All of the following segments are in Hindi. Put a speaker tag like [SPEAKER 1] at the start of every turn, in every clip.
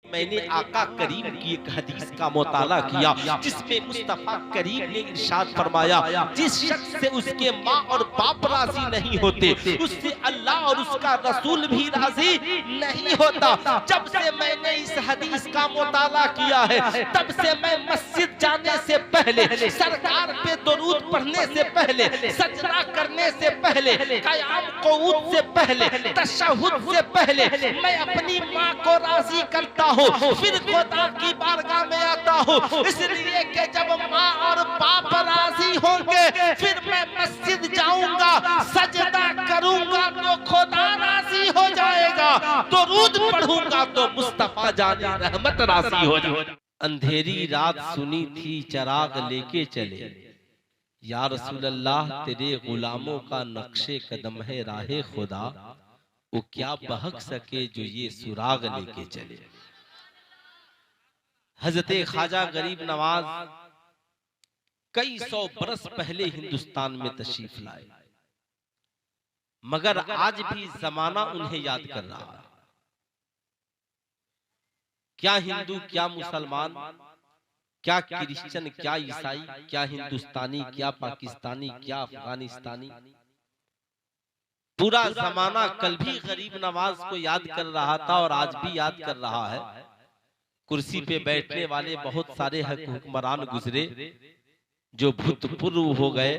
[SPEAKER 1] मैंने आका करीम की एक हदीस का मुताला किया जिसमें मुस्तफा करीम ने इरशाद फरमाया, जिस शख्स से उसके माँ और बाप राजी नहीं होते उससे अल्लाह और उसका रसूल भी राजी नहीं होता। जब से मैंने इस हदीस का मुताला किया है तब से मैं मस्जिद जाने से पहले, सरकार पे दुरूद पढ़ने से पहले, सजदा करने से पहले, क़याम क़ुऊद से पहले, तशहुद से पहले मैं अपनी माँ को राजी करता हूँ, फिर खुदा की बारगाह में आता हूँ। इसलिए कि जब माँ और बाप राजी होंगे फिर मैं मस्जिद जाऊंगा, सजदा करूंगा तो खुदा राजी हो जाएगा, दुरूद पढ़ूंगा तो मुस्तफा जाने रहमत राजी हो जाएगा। अंधेरी रात सुनी थी चराग लेके चले, या रसूल अल्लाह तेरे गुलामों का नक्शे कदम है राहे खुदा, वो क्या बहक सके जो ये सुराग लेके चले। हजरत ख्वाजा गरीब नवाज कई सौ बरस पहले हिंदुस्तान में तशरीफ लाए, मगर आज भी जमाना उन्हें याद कर रहा है। क्या हिंदू, क्या मुसलमान, क्या क्रिश्चियन, क्या ईसाई, क्या हिंदुस्तानी, क्या पाकिस्तानी, क्या अफगानिस्तानी, पूरा जमाना कल भी गरीब नवाज को याद कर रहा था और आज भी याद कर रहा है। कुर्सी पे बैठने वाले बहुत सारे हुक्मरान गुजरे जो भूतपूर्व हो गए,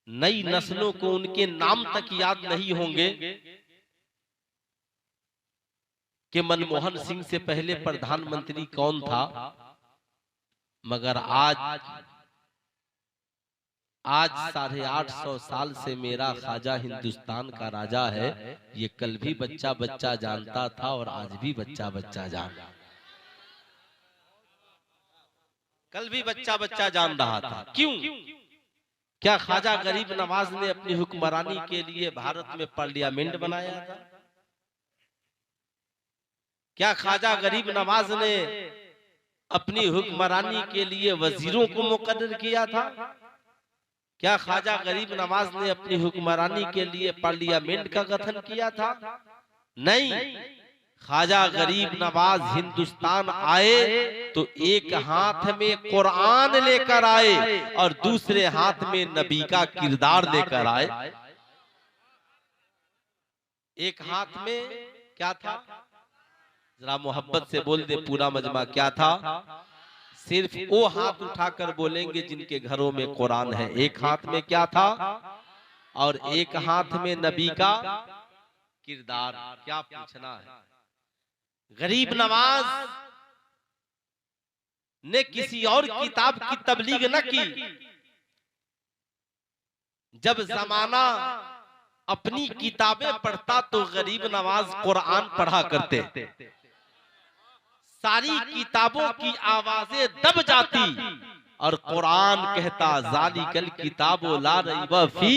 [SPEAKER 1] नई नस्लों को उनके नाम तक याद नहीं होंगे कि मनमोहन सिंह से पहले प्रधानमंत्री कौन था। मगर आज 850 साल से मेरा ख्वाजा हिंदुस्तान का राजा है, ये कल भी बच्चा बच्चा जानता था और आज भी बच्चा बच्चा जानता, कल भी बच्चा बच्चा जान रहा था। क्यों? क्या ख्वाजा गरीब नवाज ने अपनी हुक्मरानी के लिए भारत में पार्लियामेंट बनाया था? क्या ख्वाजा गरीब नवाज ने अपनी हुक्मरानी के लिए वजीरों को मुकर्रर किया था? क्या ख्वाजा गरीब नवाज ने अपनी हुक्मरानी के लिए पार्लियामेंट का गठन किया था? नहीं, ख्वाजा गरीब नवाज हिंदुस्तान आए तो एक हाथ में कुरान लेकर आए और दूसरे हाथ में नबी का किरदार लेकर आए। एक हाथ में क्या था? जरा मोहब्बत से बोल दे पूरा मजमा, क्या था? सिर्फ वो हाथ उठाकर बोलेंगे जिनके घरों में कुरान है। एक हाथ में क्या था और एक हाथ में नबी का किरदार। क्या पूछना है? गरीब नवाज ने किसी और किताब की तबलीग न की। जब जमाना अपनी किताबें पढ़ता तो गरीब नवाज कुरान पढ़ा करते। सारी किताबों की आवाजें दब जाती और कुरान कहता ज़ालिकल किताबो ला रैब फी।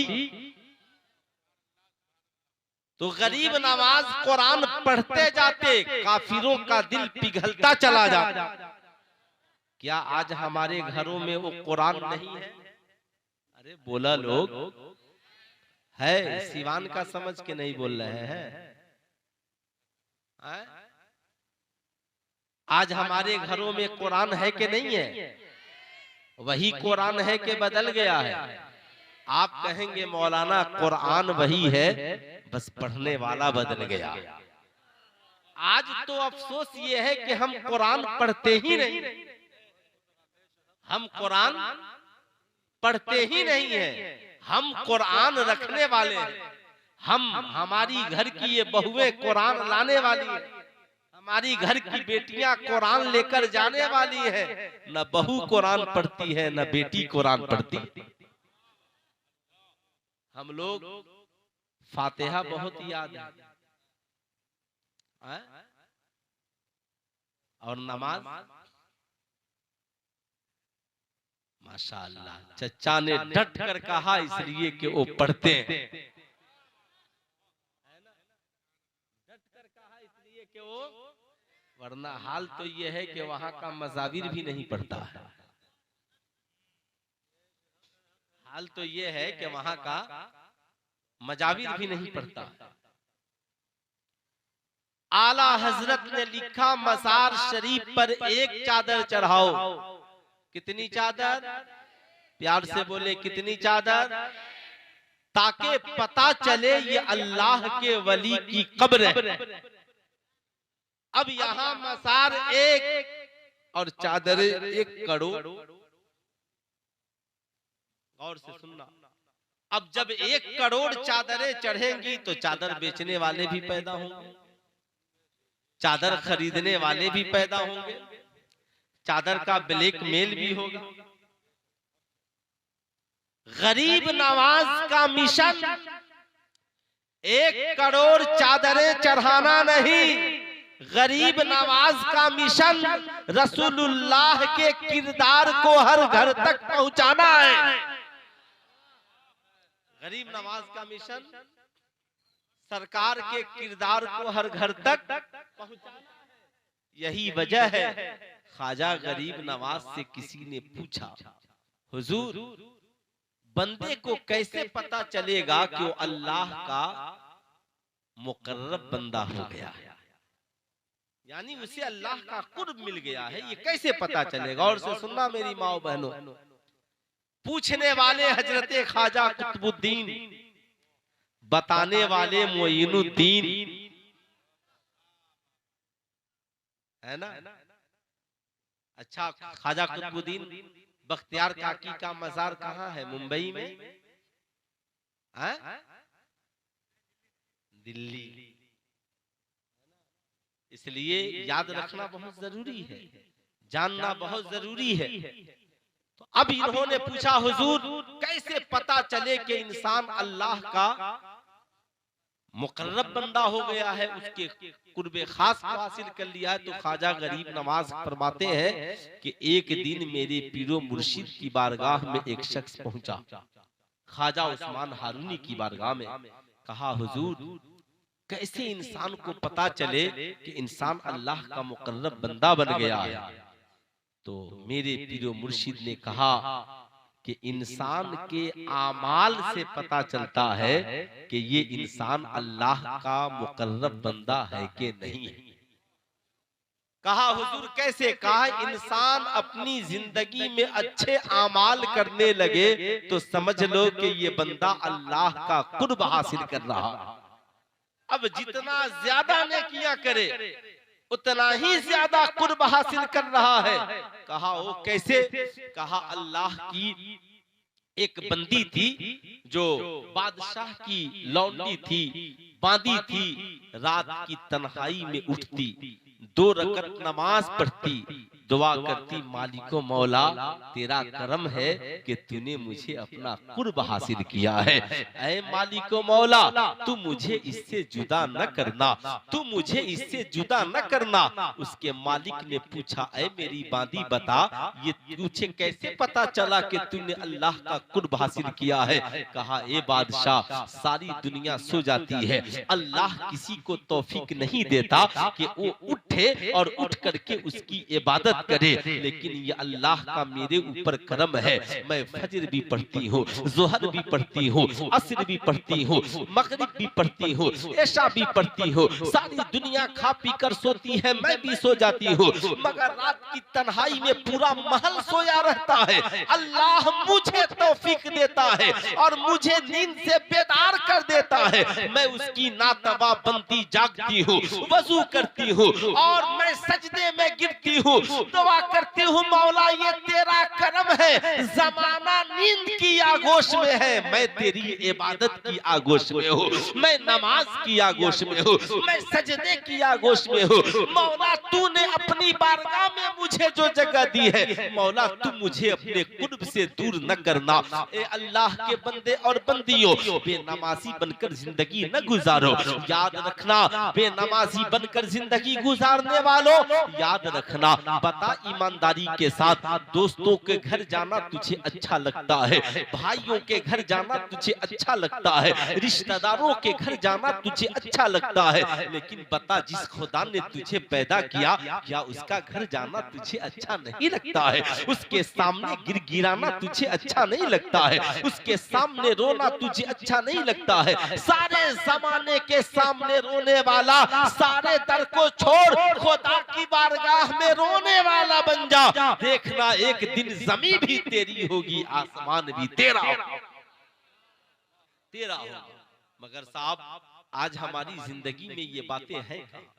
[SPEAKER 1] तो गरीब नवाज कुरान पढ़ते जाते, काफिरों का दिल पिघलता चला जाता। क्या आज हमारे घरों में वो कुरान नहीं है? अरे बोला लोग है, सिवान का समझ के नहीं बोल रहे हैं। आज हमारे घरों में कुरान है कि नहीं है? वही कुरान है कि बदल गया है? आप कहेंगे मौलाना कुरान वही है, बस पढ़ने वाला बदल गया। आज तो अफसोस ये है कि हम कुरान पढ़ते ही नहीं, हम कुरान पढ़ते ही नहीं है। हम कुरान रखने वाले हैं। हमारी घर की ये बहुएं कुरान लाने वाली है, हमारी घर की बेटियां कुरान लेकर जाने वाली है। न बहू कुरान पढ़ती है न बेटी कुरान पढ़ती। हम लोग फातिहा बहुत याद है और नमाज माशाअल्लाह चचा ने डट कर कहा इसलिए कि वो पढ़ते हैं। डट कर कहा इसलिए कि वो, वरना हाल तो ये है कि वहां का मजाविर भी नहीं पढ़ता है। हाल तो ये है कि वहां का मजाविर भी नहीं पढ़ता। आला हजरत ने लिखा मजार शरीफ पर एक चादर चढ़ाओ। कितनी चादर? प्यार से बोले कितनी चादर? ताकि पता चले ये अल्लाह के वली की कब्र है। अब यहां मजार एक और चादर 1 करोड़। गौर से सुनना। अब जब 1 करोड़ चादरें चढ़ेंगी तो चादर बेचने वाले भी पैदा होंगे, चादर खरीदने वाले भी पैदा होंगे, चादर का ब्लैक मेल भी होगा। गरीब नवाज का मिशन 1 करोड़ चादरें चढ़ाना नहीं, गरीब नवाज का मिशन रसूलुल्लाह के किरदार को हर घर तक पहुंचाना है। गरीब नवाज का मिशन सरकार के किरदार को हर घर तक पहुंचाना। यही वजह है ख्वाजा गरीब नवाज से किसी ने पूछा, हुजूर बंदे को कैसे पता चलेगा कि वो अल्लाह का मुकर्रब बंदा हो गया है, यानी उसे अल्लाह का कुर्ब मिल गया है, ये कैसे पता चलेगा? और से सुनना मेरी माओ बहनों, पूछने वाले हजरत ख्वाजा कुतुबुद्दीन, बताने वाले मोइनुद्दीन, है ना? अच्छा, ख्वाजा कुतुबुद्दीन बख्तियार काकी का मजार कहाँ है? मुंबई में है? दिल्ली। इसलिए याद रखना बहुत जरूरी है, जानना बहुत जरूरी है। तो अब इन्होंने पूछा, हुजूर कैसे पता चले कि इंसान अल्लाह का मुकर्रब बंदा हो गया है, उसके कुर्बे खास को हासिल कर लिया है? तो ख्वाजा गरीब नवाज फरमाते हैं कि एक दिन मेरे पीरो मुर्शिद की बारगाह में एक शख्स पहुंचा, ख्वाजा उस्मान हारूनी की बारगाह में। कहा, हुजूर कैसे इंसान को पता चले कि इंसान अल्लाह का मुकर्रब बंदा बन गया है? तो मेरे पीरो मुर्शिद ने कहा कि इंसान के आमाल से पता चलता है कि ये इंसान अल्लाह का मुकर्रब बंदा है कि नहीं है। कहा, हुजूर कैसे? कहा, इंसान अपनी जिंदगी में अच्छे आमाल करने लगे तो समझ लो कि ये बंदा अल्लाह का कुर्ब हासिल कर रहा है। अब जितना ज्यादा नेकियां करे उतना ही ज्यादा कुर्ब हासिल कर रहा है। कहा, वो कैसे? कहा, अल्लाह की एक बंदी थी जो बादशाह की लौंडी थी, बांदी थी, रात की तन्हाई में उठती, 2 रकत नमाज पढ़ती, दुआ करती, मालिको मौला तेरा करम है कि तूने मुझे अपना कुर्ब हासिल किया है। ऐ मालिको मौला तू मुझे इससे जुदा न करना, तू मुझे इससे जुदा न करना। उसके मालिक ने पूछा, ऐ मेरी बांदी बता, ये तुझे कैसे पता चला कि तूने अल्लाह का कुर्ब हासिल किया है? कहा, ए बादशाह सारी दुनिया सो जाती है, अल्लाह किसी को तौफीक नहीं देता कि वो उठे और उठ करके उसकी इबादत करे, लेकिन ये अल्लाह का मेरे ऊपर करम है। मैं फजर भी पढ़ती हूँ, जोहर भी पढ़ती हूँ, असर भी पढ़ती हूँ, मगरिब भी पढ़ती हूँ, ऐशा भी पढ़ती हूँ, सारी दुनिया खा पी कर सोती है, मैं भी सो जाती हूँ, मगर रात की तन्हाई में पूरा महल सोया रहता है। अल्लाह मुझे तौफीक देता है और मुझे नींद से बेदार कर देता है। मैं उसकी नातवा बनती जागती हूँ, वजू करती हूँ और मैं सजदे में गिरती हूँ, दुआ करती हूँ, मौला ये तेरा करम है, जमाना नींद की आगोश में है, मैं तेरी इबादत की आगोश में हूँ, मैं नमाज की आगोश में हूँ, मैं सजदे की आगोश में हूँ। मौला तूने अपनी बारगाह में मुझे जो जगह दी है, मौला तू मुझे अपने कुर्ब से दूर न करना। ए अल्लाह के बंदे और बंदियों, बेनमाजी बनकर जिंदगी न गुजारो। याद रखना, बेनमाजी बनकर जिंदगी गुजारने वालों, याद रखना देखना, बता ईमानदारी के साथ, दोस्तों के घर जाना तुझे अच्छा लगता है, भाइयों के घर जाना तुझे अच्छा लगता है, रिश्तेदारों के घर जाना तुझे अच्छा लगता है, लेकिन बता जिस खुदा ने तुझे पैदा किया, क्या उसका घर जाना तुझे अच्छा नहीं लगता है? उसके सामने गिड़गिड़ाना तुझे अच्छा नहीं लगता है? उसके सामने रोना तुझे अच्छा नहीं लगता है? सारे जमाने के सामने रोने वाला सारे दर को छोड़ खुदा की बारगाह में रोने वाला बन जा। देखना एक दिन जमीन भी तेरी होगी, आसमान भी तेरा होगा, तेरा होगा। मगर साहब आज हमारी जिंदगी में ये बातें हैं कहाँ?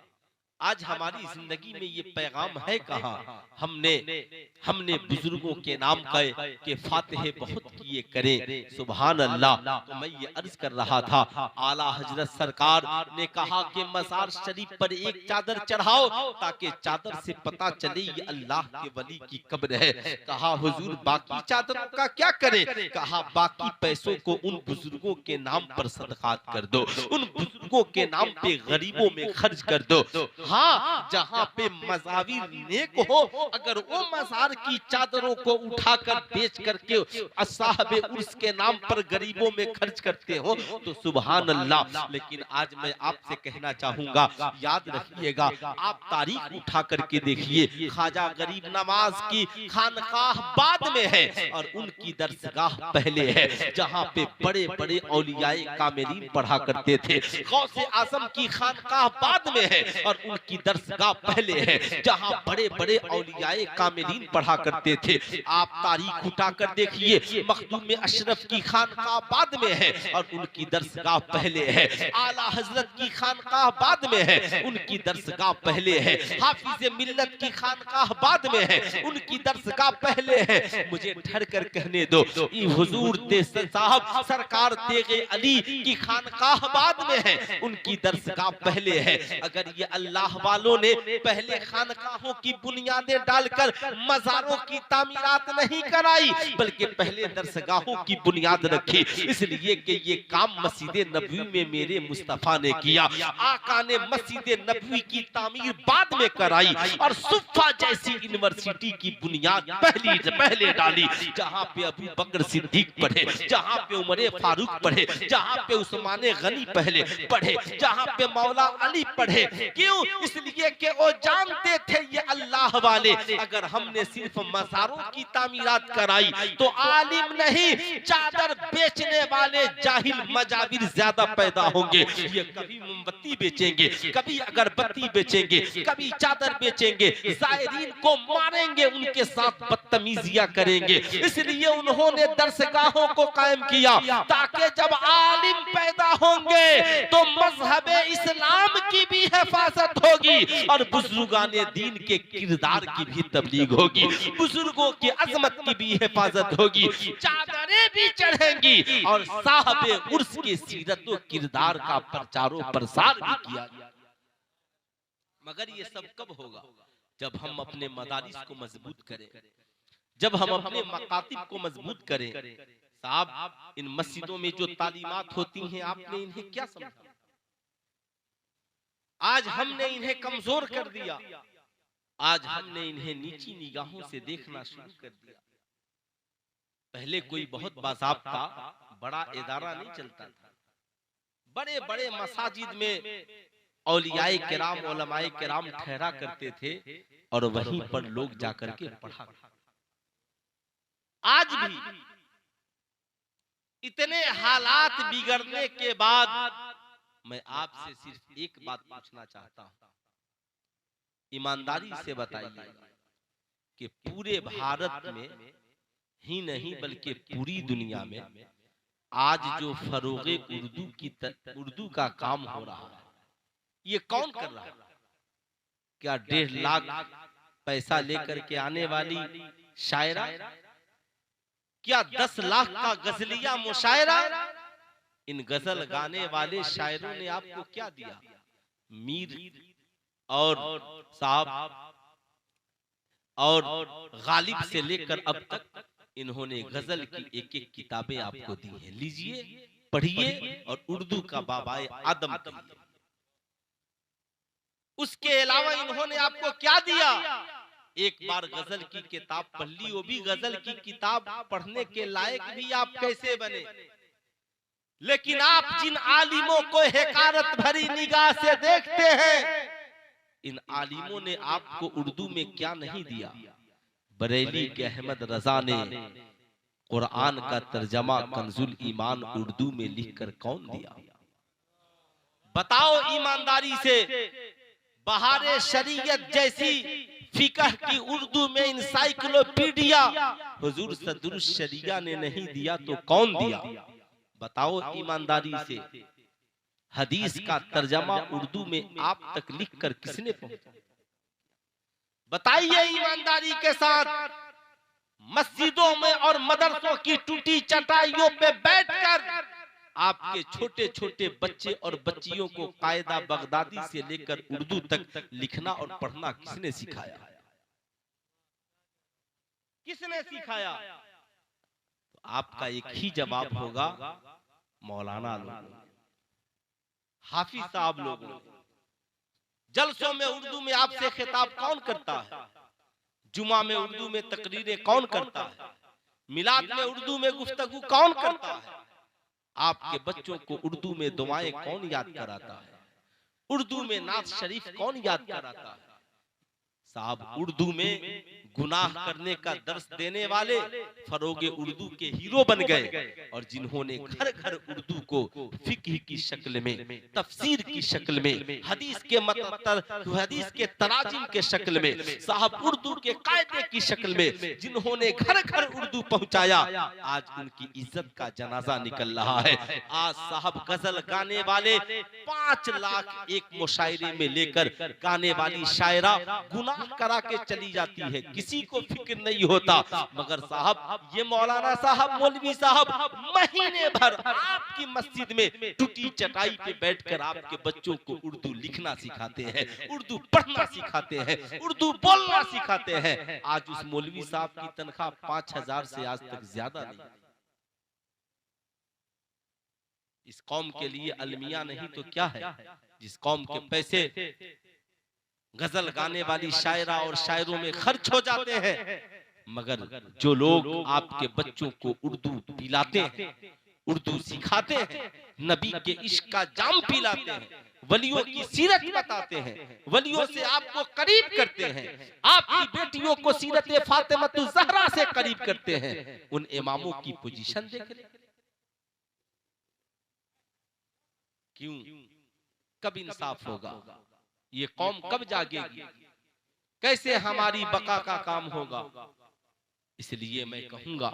[SPEAKER 1] आज हमारी जिंदगी में ये पैगाम है कहाँ? हमने बुजुर्गों के नाम के फातिहे बहुत किए करें, सुभान अल्लाह। तो मैं ये अर्ज कर रहा था, आला हजरत सरकार ने कहा कि मज़ार शरीफ पर एक चादर चढ़ाओ ताकि चादर से पता चले ये अल्लाह के वली की कब्र है। कहा हुजूर बाकी चादरों का क्या करें? कहा बाकी पैसों को उन बुजुर्गों के नाम पर सदकात कर दो, उन बुजुर्गों के नाम पे गरीबों में खर्च कर दो। हाँ, जहाँ पे मज़ाविर नेक हो, अगर वो मज़ार की चादरों को उठाकर बेच करके साहबे उर्स के नाम पर गरीबों में खर्च करते हो तो सुभान अल्लाह। लेकिन आज मैं आपसे कहना चाहूंगा, याद रखिएगा, आप तारीख उठा करके देखिए, ख्वाजा गरीब नवाज की खानकाह बाद में है और उनकी दरसगाह पहले है, जहाँ पे बड़े बड़े औलियाए कामिलीन पढ़ा करते थे। गौसे आजम की खानकाह बाद में है और की दरसगाह पहले है, जहां बड़े बड़े औलियाए कामिलीन पढ़ा करते थे। आप तारीख उठाकर देखिए, मखदूम अशरफ की खानकाह बाद में है और उनकी दरसगाह पहले है। आला हजरत की खानकाह बाद में है, उनकी दरसगाह पहले है। हाफिज मिल्लत की खानकाह बाद में है, उनकी दरसगाह पहले है। मुझे ठहर कर कहने दो, हुजूर साहब सरकार तेगे अली की खानकाह बाद में है, उनकी दरसगाह पहले है। अगर ये अल्लाह वालों ने पहले खानकाहों की बुनियादें डालकर मज़ारों की तामीरात नहीं कराई, बल्कि पहले दरसगाहों की बुनियाद रखी, इसलिए कि ये काम मस्जिद नबवी में मेरे मुस्तफा ने किया। आका ने मस्जिद नबवी की तामीर बाद में कराई और सुफ़ा जैसी यूनिवर्सिटी की बुनियाद पहले डाली, जहाँ पे अबू बकर सिद्दीक पढ़े, जहाँ पे उमर फारूक पढ़े, जहाँ पे उस्मान गनी पहले पढ़े, जहाँ पे मौला अली पढ़े। क्यों? इसलिए कि वो जानते थे ये अल्लाह वाले अगर हमने सिर्फ मज़ारों की तामीरात कराई तो आलिम नहीं, चादर बेचने वाले जाहिल मजाविर ज्यादा पैदा होंगे। ये कभी मोमबत्ती बेचेंगे, कभी अगरबत्ती बेचेंगे, कभी चादर बेचेंगे, ज़ायरीन को मारेंगे, उनके साथ बदतमीजियां करेंगे। इसलिए उन्होंने दरसगाहों को कायम किया ताकि जब आलिम पैदा होंगे तो मजहब इस्लाम की भी हिफाजत होगी और बुजुर्गाने दीन के किरदार की भी तबलीग होगी, बुजुर्गों की अजमत की भी हिफाजत होगी, चादरें भी चढ़ेंगी और साहबे उर्स के सीरत व किरदार का प्रचारो प्रसार भी किया जाएगा। मगर ये सब कब होगा? जब हम अपने मदारिस को मजबूत करें, जब हम अपने मकातिब को मजबूत करें। साहब इन मस्जिदों में जो तालीमात होती हैं, आपने इन्हें क्या समझा? आज हमने इन्हें कमजोर कर दिया, आज हमने इन्हें नीची निगाहों से देखना शुरू कर दिया। पहले कोई बहुत बाज़ाब्ता बड़ा इदारा नहीं चलता था, बड़े बड़े मसाजिद में औलियाए किराम उलमाए किराम ठहरा करते थे और वहीं पर लोग जाकर के पढ़ा। आज भी इतने हालात बिगड़ने के बाद मैं आपसे सिर्फ एक बात पूछना चाहता हूं, ईमानदारी से बताइए कि पूरे भारत में ही नहीं बल्कि पूरी दुनिया में आज जो फरोगे उर्दू का काम हो रहा है, ये कौन कर रहा है? क्या 1.5 लाख पैसा लेकर के आने वाली शायरा? क्या 10 लाख का गजलिया मुशायरा? इन गजल गाने वाले शायरों ने आपको क्या दिया? मीर और साहब और गालिब से लेकर अब तक इन्होंने गजल की एक एक किताबें आपको दी है। लीजिए, पढ़िए और उर्दू का बाबाए आदम कीजिए। उसके अलावा इन्होंने आपको क्या दिया? एक बार गजल की किताब पढ़ ली, वो भी गजल की किताब पढ़ने के लायक भी आप कैसे बने। लेकिन आप जिन आलिमों को हकारत भरी निगाह से देखते हैं, इन आलिमों ने आपको उर्दू में क्या नहीं दिया। बरेली के अहमद रजा ने कुरान का तर्जमा कंजुल ईमान उर्दू में लिखकर कौन दिया। बताओ ईमानदारी से, बहारे शरीयत जैसी फिकह की उर्दू में इंसाइक्लोपीडिया हुजूर सदरुल शरिया ने नहीं दिया तो कौन दिया। बताओ ईमानदारी से, हदीस का तर्जमा उर्दू में आप तक लिखकर किसने पहुंचा। बताइए ईमानदारी के साथ, मस्जिदों में और मदरसों की टूटी चटाइयों पे बैठकर आपके छोटे छोटे बच्चे और बच्चियों को कायदा बगदादी से लेकर उर्दू तक लिखना और पढ़ना किसने सिखाया। किसने सिखाया। तो आपका एक ही जवाब होगा, मौलाना लोग, हाफिज साहब लोग। जलसों में उर्दू में आपसे खिताब कौन करता है। जुमा में उर्दू में तकरीरें कौन करता है। मिलाद में उर्दू में गुफ्तगू कौन करता है। आपके बच्चों को उर्दू में दुआएं कौन याद कराता है। उर्दू में नात शरीफ कौन याद कराता है। साहब, उर्दू में गुनाह करने का दर्स देने वाले फरोगे उर्दू के हीरो बन गए, और जिन्होंने घर घर उर्दू को फिक्र की शक्ल में, तफसीर की शक्ल में, हदीस के तराजिम के शक्ल में, साहब उर्दू के कायदे की शक्ल में जिन्होंने घर घर उर्दू पहुंचाया, आज उनकी इज्जत का जनाजा निकल रहा है। आज साहब गजल गाने वाले 5 लाख एक मुशायरे में लेकर गाने वाली शायरा गुनाह करा के चली जाती है, किसी को फिक्र नहीं होता। मगर साहब, ये मौलाना साहब, मौलवी साहब महीने भर आपकी मस्जिद में टूटी चटाई पे बैठकर आपके बच्चों को उर्दू लिखना सिखाते हैं, उर्दू पढ़ना सिखाते हैं, उर्दू बोलना सिखाते हैं। आज उस मौलवी साहब की तनख्वाह 5000 से आज तक ज्यादा नहीं। इस कौम के लिए अलमिया नहीं तो क्या है। जिस कौम के पैसे गजल गाने वाली शायरा और शायरों में खर्च हो जाते हैं, मगर जो लोग आपके बच्चों को उर्दू पिलाते हैं, उर्दू सिखाते हैं, नबी के इश्क का जाम पिलाते हैं, वलियों की सीरत बताते हैं, वलियों से आपको करीब करते हैं, आपकी बेटियों को सीरत फातिमतुज़ ज़हरा से करीब करते हैं, उन इमामों की पोजीशन देख ले। क्यों, कब इंसाफ होगा। ये कौम कब जागेगी। कैसे हमारी बका का काम होगा। इसलिए मैं कहूंगा,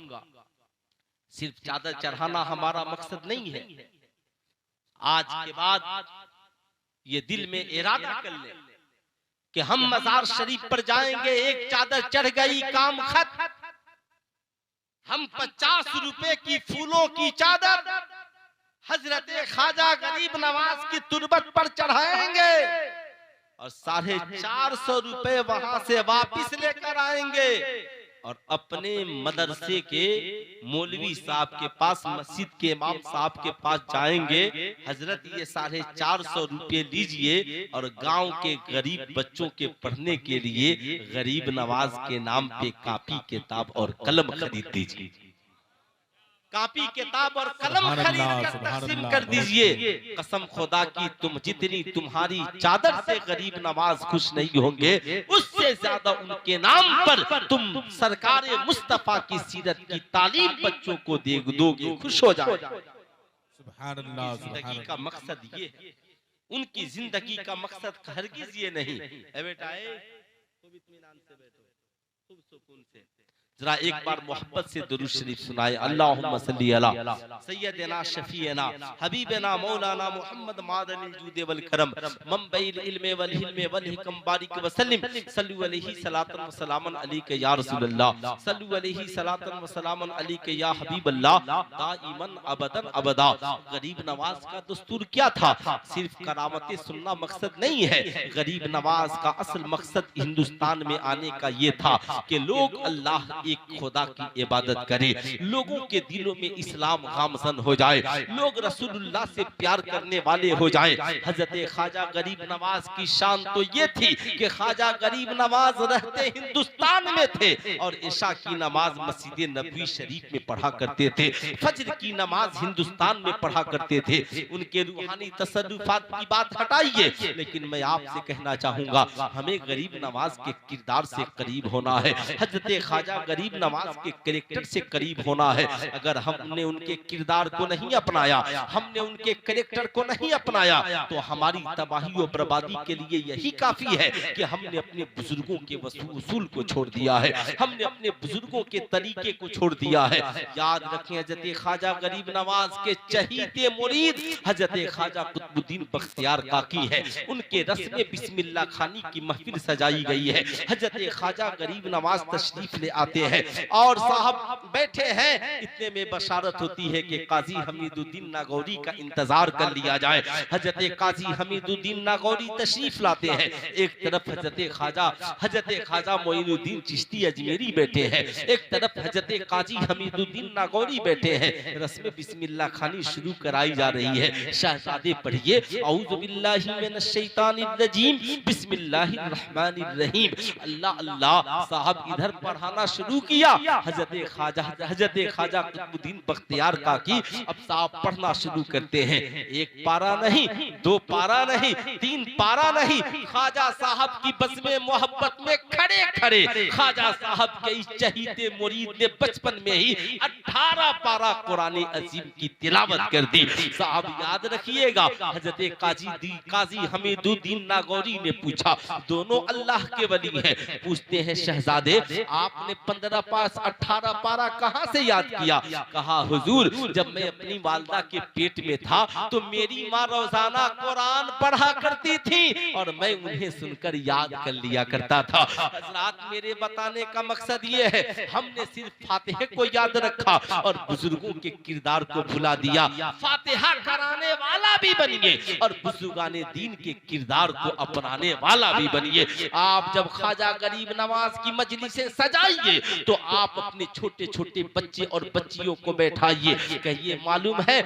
[SPEAKER 1] सिर्फ चादर चढ़ाना हमारा मकसद नहीं है। आज के बाद ये दिल में इरादा कर ले कि हम मजार शरीफ पर जाएंगे, एक चादर चढ़ गई काम खत। हम 50 रुपए की फूलों की चादर हजरत ख्वाजा गरीब नवाज की तुरबत पर चढ़ाएंगे और 450 रुपए वहां से वापिस लेकर आएंगे और अपने मदरसे के मौलवी साहब के पास, मस्जिद के इमाम साहब के पास जाएंगे। हजरत, ये 450 रुपए लीजिए और गांव के गरीब बच्चों के पढ़ने के लिए गरीब नवाज के नाम पे कापी किताब और कलम खरीद दीजिए। कापी किताब और कलम खरीद कर तकसीम कर दीजिए। कसम खुदा की, तुम जितनी तुम्हारी चादर से गरीब नवाज खुश नहीं होंगे, उससे ज्यादा उनके नाम पर तुम सरकार मुस्तफा की सीरत की तालीम बच्चों को दे दोगे, खुश हो जाओ। सुभान अल्लाह। जिंदगी का मकसद ये है, उनकी जिंदगी का मकसद हरगिज ये नहीं। बेटा खूब इत्मीनान से बैठो, खूब सुकून से। जरा एक बार मोहब्बत से दुरूद शरीफ सुनाए। अल्लाहुम्मा सल्ली अला सय्यदना शफीना हबीबना मौलाना मुहम्मद मादनिल जूद वल करम मंबइल इल्म वल हिल्म वल हिकम बारिक वसल्लम सल्लु अलैहि सलातन व सलामन अलैका या रसूलल्लाह सल्लु अलैहि सलातन व सलामन अलैका या हबीबल्लाह दाइमन अबदन अबदा। गरीब नवाज का दस्तूर क्या था? सिर्फ करामतें सुनना मकसद नहीं है। गरीब नवाज का असल मकसद हिंदुस्तान में आने का ये था कि लोग अल्लाह एक खुदा की इबादत करें, लोगों के दिलों में इस्लाम गामजन हो जाए, लोग रसूलुल्लाह से प्यार करने वाले हो जाएं। हजरत ख्वाजा गरीब नवाज की शान तो ये थी कि ख्वाजा गरीब नवाज रहते हिंदुस्तान में थे और इशा की नमाज मस्जिद नबवी शरीफ में पढ़ा करते थे, फज्र की नमाज हिंदुस्तान में पढ़ा करते थे। उनके रूहानी तसल्लुफात की बात हटाइए, लेकिन मैं आपसे कहना चाहूंगा हमें गरीब नवाज के किरदार से करीब होना है, हजरत ख्वाजा गरीब नवाज के कैरेक्टर से करीब होना है। अगर हमने उनके किरदार को नहीं अपनाया, हमने उनके कैरेक्टर को नहीं अपनाया, तो हमारी तबाही और बर्बादी के लिए यही काफी है कि हमने अपने बुजुर्गों के उसूल को छोड़ दिया है, हमने अपने बुजुर्गों के तरीके को छोड़ दिया है। याद रखें हजरत ख्वाजा गरीब नवाज के चहीते मुरीद हजरत ख्वाजा कुतुबुद्दीन बख्तियार काकी है, उनके रस्म बिस्मिल्लाह खानी की महफिल सजाई गई है। हजरत ख्वाजा गरीब नवाज तशरीफ ले आते हैं और साहब बैठे हैं, इतने में बशारत होती है कि काजी हमीदुद्दीन नागौरी का इंतजार कर लिया जाए। हजरत काजी हमीदुद्दीन नागौरी तशरीफ लाते हैं, एक तरफ हजरत ख्वाजा मोइनुद्दीन चिश्ती अजमेरी बैठे हैं, एक तरफ हजरत काजी हमीदुद्दीन नागौरी बैठे हैं। रस्म बिस्मिल्लाह खानी शुरू कराई जा रही है। शहजादे पढ़िए औज़ु बिल्लाहि मिनश शैतानिर रजीम बिस्मिल्लाहिर रहमानिर रहीम। अल्लाह अल्लाह। साहब इधर पढ़ाना शुरू किया। हजरत ख्वाजा कुतुबुद्दीन बख्तियार काकी अब साहब पढ़ना शुरू करते हैं। एक पारा नहीं, दो पारा नहीं, तीन पारा नहीं, ख्वाजा साहब की बज़्म मोहब्बत में खड़े खड़े ख्वाजा साहब के इस चहीते मुरीद ने बचपन में ही 18 पारा कुरान अजीम की तिलावत कर दी। साहब याद रखिएगा, हजरत काजी हमीदुद्दीन नागौरी ने पूछा, दोनों अल्लाह के वली हैं, पूछते हैं शहजादे आपने 15 पास 18 पारा कहां से याद किया? कहा हुजूर जब मैं अपनी वालदा के पेट में था तो मेरी माँ रोजाना कुरान पढ़ा करती थी और मैं उन्हें सुनकर याद कर लिया करता था। हजरात मेरे बताने का मकसद ये है, हमने सिर्फ फातिहा को याद रखा और बुजुर्गों के किरदार को भुला दिया। फातिहा कराने वाला भी बनिए और बुजुर्गाने दीन के किरदार को अपनाने वाला भी बनिए। आप जब ख्वाजा गरीब नवाज की मजलिसें सजाइए तो आप अपने छोटे छोटे बच्चे और बच्चियों को बैठाइए, कहिए मालूम है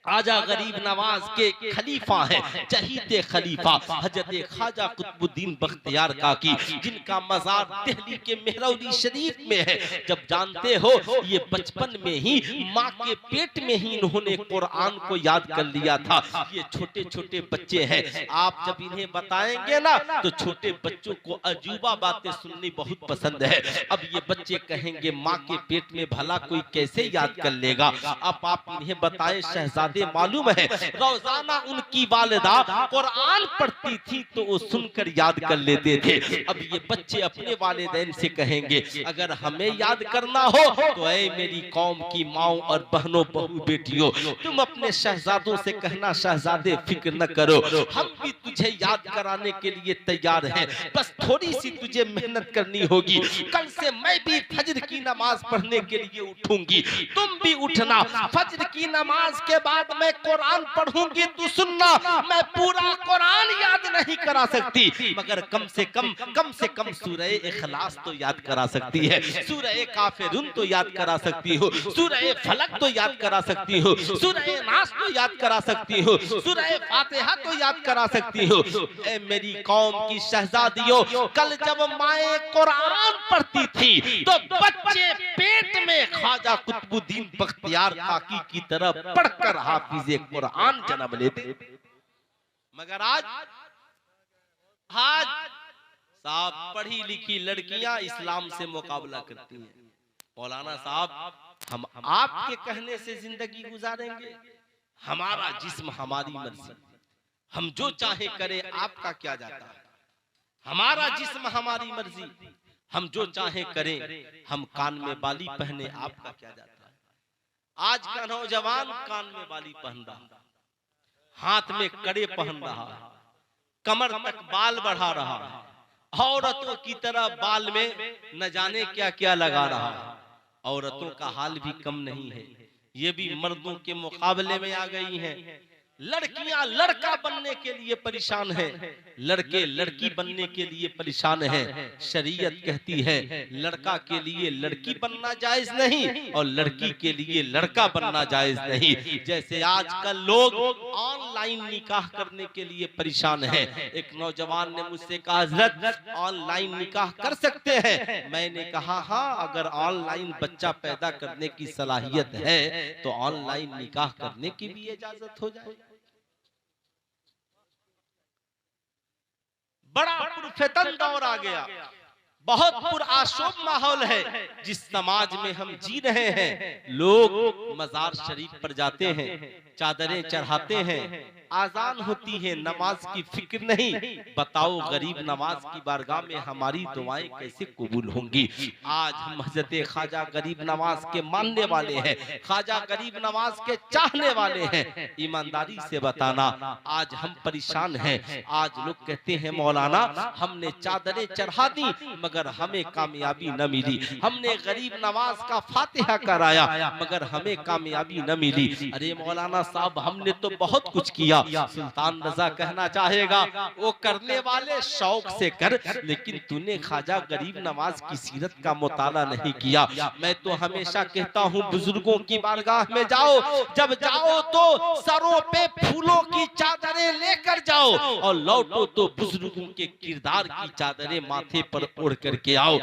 [SPEAKER 1] आजा गरीब नवाज के खलीफा है, चहीते खलीफा हजरत ख्वाजा कुतुबुद्दीन बख्तियार काकी, जिनका मजार दिल्ली के मेहरौली शरीफ में है। जब जानते हो ये बचपन में ही माँ के पेट में ही इन्होंने कुरान को याद कर लिया था। ये छोटे छोटे बच्चे हैं, आप जब इन्हें बताएंगे ना तो छोटे बच्चों को अजूबा बातें सुननी बहुत पसंद है। अब ये बच्चे कहेंगे माँ के पेट में भला कोई कैसे याद कर लेगा? अब आप इन्हें बताएं शहजादे मालूम है रोजाना उनकी वालिदा कुरान पढ़ती थी तो वो सुनकर याद कर लेते थे। अब ये बच्चे अपने वालिदैन से कहेंगे अगर हमें याद करना हो तो ऐ मेरी कौम की माओ और बहनों बहू बेटियों तुम अपने शहजादों से कहना शहजादे फिक्र न करो, हम भी तुझे याद कराने के लिए तैयार हैं, बस थोड़ी सी तुझे मेहनत करनी होगी। कल से मैं भी फज्र की नमाज पढ़ने के लिए उठूंगी, तुम भी उठना। फज्र की नमाज के बाद मैं कुरान पढ़ूंगी, तू सुनना। मैं पूरा कुरान याद नहीं करा सकती मगर कम से कम सूरह इखलास तो याद करा सकती है, सूरह काफिरून तो याद करा सकती हो, सूरह फलक तो याद करा सकती हो, सूरह नास तो याद करा सकती हो, सूरह फातिहा तो याद करा सकती हो। ए मेरी कौम की शहजादियों, कल जब माए कुरान पढ़ती थी तो बच्चे पेट में ख्वाजा कुतुबुद्दीन बख्तियार काकी की तरह पढ़कर हाफिज़े कुरान जन्म लेते। मगर आज साहब पढ़ी लिखी लड़कियां इस्लाम से मुकाबला करती हैं। मौलाना साहब हम आपके कहने से जिंदगी गुजारेंगे, हमारा जिस्म हमारी मर्जी, हम जो चाहे करें आपका क्या जाता है। हमारा जिस्म हमारी मर्जी, हम जो चाहे करें, हम कान में बाली पहने आपका क्या जाता है। आज का नौजवान कान में बाली पहन रहा, हाथ में कड़े पहन रहा, कमर तक बाल बढ़ा रहा, औरतों की तरह बाल में न जाने क्या क्या लगा रहा। औरतों का हाल भी कम नहीं है, ये भी मर्दों के मुकाबले में आ गई हैं। लड़कियां लड़का बनने के लिए परेशान हैं, लड़के लड़की बनने के लिए परेशान हैं। शरीयत कहती है लड़का के लिए लड़की बनना जायज नहीं और लड़की के लिए लड़का बनना जायज नहीं। जैसे आजकल लोग ऑनलाइन निकाह करने के लिए परेशान हैं। एक नौजवान ने मुझसे कहा हजरत ऑनलाइन निकाह कर सकते हैं? मैंने कहा हाँ, अगर ऑनलाइन बच्चा पैदा करने की सलाहियत है तो ऑनलाइन निकाह करने की भी इजाजत हो जाए। बड़ा पुरफितन दौर आ गया, बहुत पुरआशोब माहौल है। जिस समाज में हम जी रहे हैं, लोग मजार शरीफ पर जाते हैं, चादरें चढ़ाते हैं, आजान होती है, नमाज की फिक्र नहीं। बताओ गरीब नवाज की बारगाह में हमारी दुआएं कैसे कबूल होंगी? आज हम हजरत ख्वाजा गरीब नवाज के मानने वाले हैं, ख्वाजा गरीब नवाज के चाहने वाले हैं। ईमानदारी से बताना, आज हम परेशान हैं। आज लोग कहते हैं मौलाना हमने चादरें चढ़ा दी मगर हमें कामयाबी न मिली, हमने गरीब नवाज का फातिहा कराया मगर हमें कामयाबी न मिली। अरे मौलाना साहब, हमने तो बहुत कुछ किया। सुल्तान रजा कहना चाहेगा वो करने वाले शौक से कर, लेकिन तूने ख्वाजा गरीब नवाज की सीरत का मुताला नहीं किया। मैं तो हमेशा कहता हूँ बुजुर्गों की बारगाह में जाओ, जब जाओ तो सरों पे फूलों की चादरें लेकर जाओ और लौटो तो बुजुर्गों के किरदार की चादरें माथे पर ओढ़ करके आओ।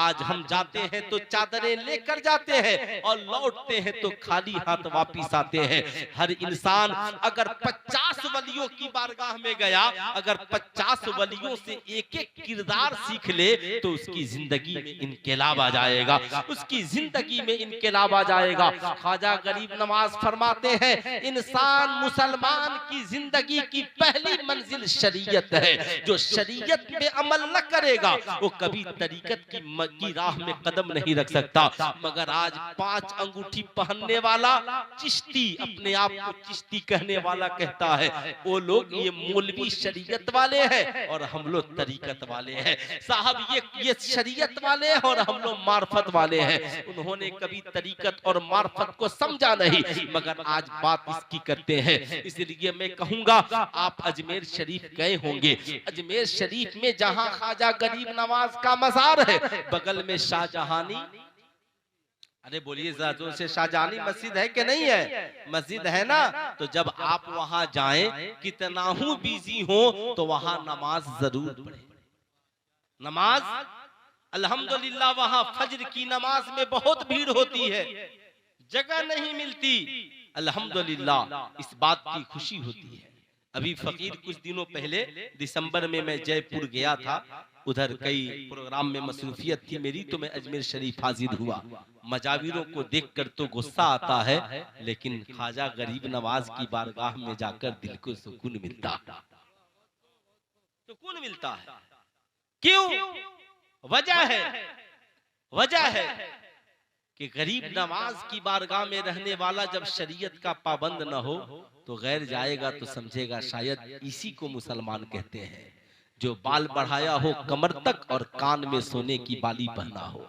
[SPEAKER 1] आज हम जाते हैं तो चादरें लेकर जाते हैं और लौटते हैं तो खाली हाथ वापिस आते हैं। हर इंसान अगर 50 वलियों की बारगाह में गया, अगर 50 वलियों से एक एक किरदार सीख ले तो उसकी जिंदगी में इनकलाब आ जाएगा, उसकी जिंदगी में इनकलाब आ जाएगा। ख्वाजा गरीब नवाज फरमाते हैं इंसान मुसलमान की जिंदगी की पहली मंजिल शरीयत है। जो शरीयत पे अमल न करेगा वो कभी तरीकत की राह में कदम नहीं रख सकता। मगर आज 5 अंगूठी पहनने वाला चिश्ती, अपने आप को चिश्ती कहने वाला कहता है, वो लोग ये मौलवी शरीयत वाले हैं और हम लोग तरीकत वाले हैं। साहब ये शरीयत वाले हैं और हम लोग मार्फत वाले हैं। उन्होंने कभी तरीकत और मार्फत को समझा नहीं, मगर आज बात इसकी करते हैं। इसलिए मैं कहूंगा आप अजमेर शरीफ गए होंगे, अजमेर शरीफ में जहां ख्वाजा गरीब नवाज का मजार है, बगल में शाहजहानी, अरे बोलिए जरा जोर से, शाहजहानी मस्जिद है कि नहीं है? मस्जिद है ना। तो जब आप वहां जाएं, कितना हूं बिजी हो तो वहां नमाज जरूर पढ़े। नमाज अल्हम्दुलिल्लाह वहां फज्र की नमाज में बहुत भीड़ होती है, जगह नहीं मिलती। अल्हम्दुलिल्लाह इस बात की खुशी होती है। अभी फकीर कुछ दिनों पहले दिसंबर में मैं जयपुर गया था, उधर कई प्रोग्राम में मसरूफियत थी मेरी, तो मैं अजमेर शरीफ हाजिर हुआ। मजाविरों को देखकर तो गुस्सा आता है, लेकिन ख्वाजा गरीब नवाज की बारगाह में जाकर दिल को सुकून मिलता, सुकून मिलता है। क्यों? वजह है कि गरीब नवाज की बारगाह में रहने वाला जब शरीयत का पाबंद न हो तो गैर जाएगा तो समझेगा शायद इसी को मुसलमान कहते हैं। जो बाल बढ़ाया हो कमर तक और कान में सोने की बाली पहना हो,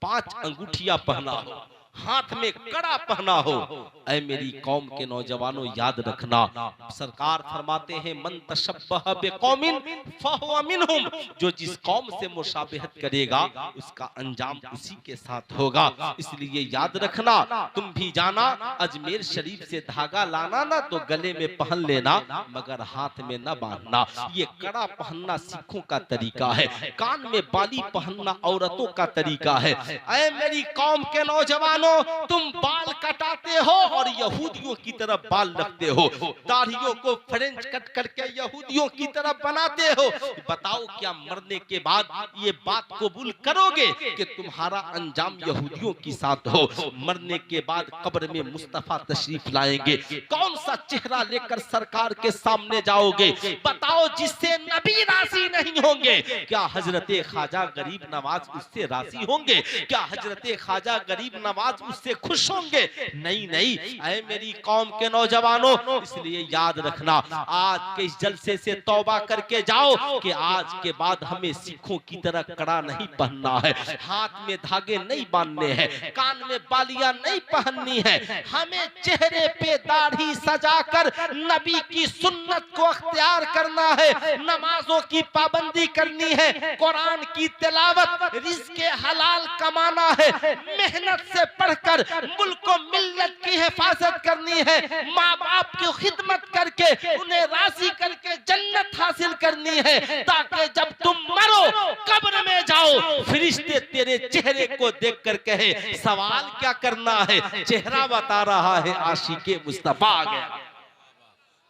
[SPEAKER 1] 5 अंगूठियां पहना हो, हाथ में कड़ा पहना हो। ऐ मेरी कौम के नौजवानों याद रखना, सरकार फरमाते हैं मन तशब्बह बिकौमिन फहुवा मिनहुम, जो जिस कौम से मुशाबहत करेगा उसका अंजाम उसी के साथ होगा। इसलिए याद रखना, तुम भी जाना अजमेर शरीफ से धागा लाना ना तो गले में पहन लेना मगर हाथ में न बांधना। ये कड़ा पहनना सिखों का तरीका है, कान में बाली पहनना औरतों का तरीका है। ऐ मेरी कौम के नौजवानों, तुम बाल कटाते हो और यहूदियों की तरफ बाल रखते हो, दाढ़ियों को फ्रेंच कट करके यहूदियों की तरफ बनाते हो। बताओ क्या मरने के बाद ये बात कबूल करोगे कि तुम्हारा अंजाम यहूदियों के साथ हो? मरने के बाद कब्र में मुस्तफा तशरीफ लाएंगे, कौन सा चेहरा लेकर सरकार के सामने जाओगे? बताओ जिससे नबी राजी नहीं होंगे, क्या हजरत ख्वाजा गरीब नवाज उससे राजी होंगे? क्या हजरत ख्वाजा गरीब नवाज नवाज उससे खुश होंगे? नहीं नहीं, ऐ मेरी कौम के नौजवानों, इसलिए याद रखना, आज के इस जलसे से तौबा करके जाओ कि आज के बाद हमें सिखों की तरह कड़ा नहीं पहनना है, हाथ में धागे नहीं बांधने हैं, कान में बालियां नहीं पहननी है, हमें चेहरे पे दाढ़ी सजाकर नबी की सुन्नत को अख्तियार करना है, नमाजों की पाबंदी करनी है, कुरान की तिलावत, रिज़्क़ हलाल कमाना है, मेहनत से पढ़कर मुल्क को मिल्लत की हिफाजत करनी है, माँ बाप की खिदमत करके उन्हें राजी करके जन्नत हासिल करनी है, ताकि जब तुम मरो कब्र में जाओ फरिश्ते तेरे चेहरे को देखकर कहे सवाल क्या करना है, चेहरा बता रहा है आशिके मुस्तफा आ गया।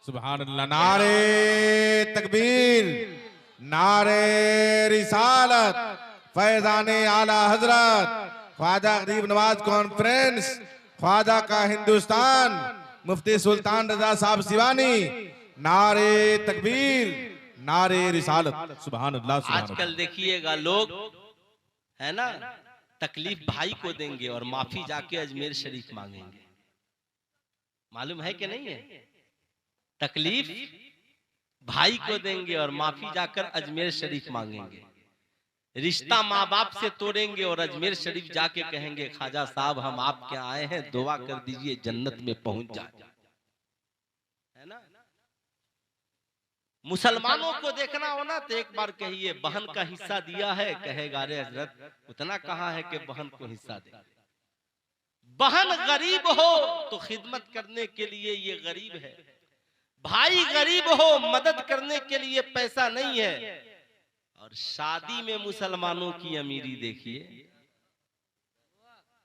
[SPEAKER 2] सुभान अल्लाह। नारे तकबीर, नारे रिसालत, फैजाने आला हजरत, ख्वाजा गरीब नवाज कॉन्फ्रेंस, ख्वाजा का हिंदुस्तान, मुफ्ती सुल्तान रजा साहब सिवानी, नारे तकबीर, नारे रिसालत। सुभान अल्लाह।
[SPEAKER 1] आजकल देखिएगा लोग है ना, तकलीफ भाई को देंगे और माफी जाके अजमेर शरीफ मांगेंगे। मालूम है कि नहीं है? तकलीफ भाई को देंगे और माफी जाकर अजमेर शरीफ मांगेंगे। रिश्ता माँ बाप से तोड़ेंगे और अजमेर शरीफ जाके कहेंगे ख्वाजा साहब हम आपके आए हैं, दुआ कर दीजिए जन्नत में पहुंच जाए, है ना। मुसलमानों को देखना हो ना तो एक बार कहिए बहन का हिस्सा दिया है, कहेगा अरे हजरत उतना कहाँ है कि बहन को हिस्सा दे। बहन गरीब हो तो खिदमत करने के लिए ये गरीब है, भाई गरीब हो मदद करने के लिए पैसा नहीं है। और शादी में मुसलमानों की अमीरी देखिए,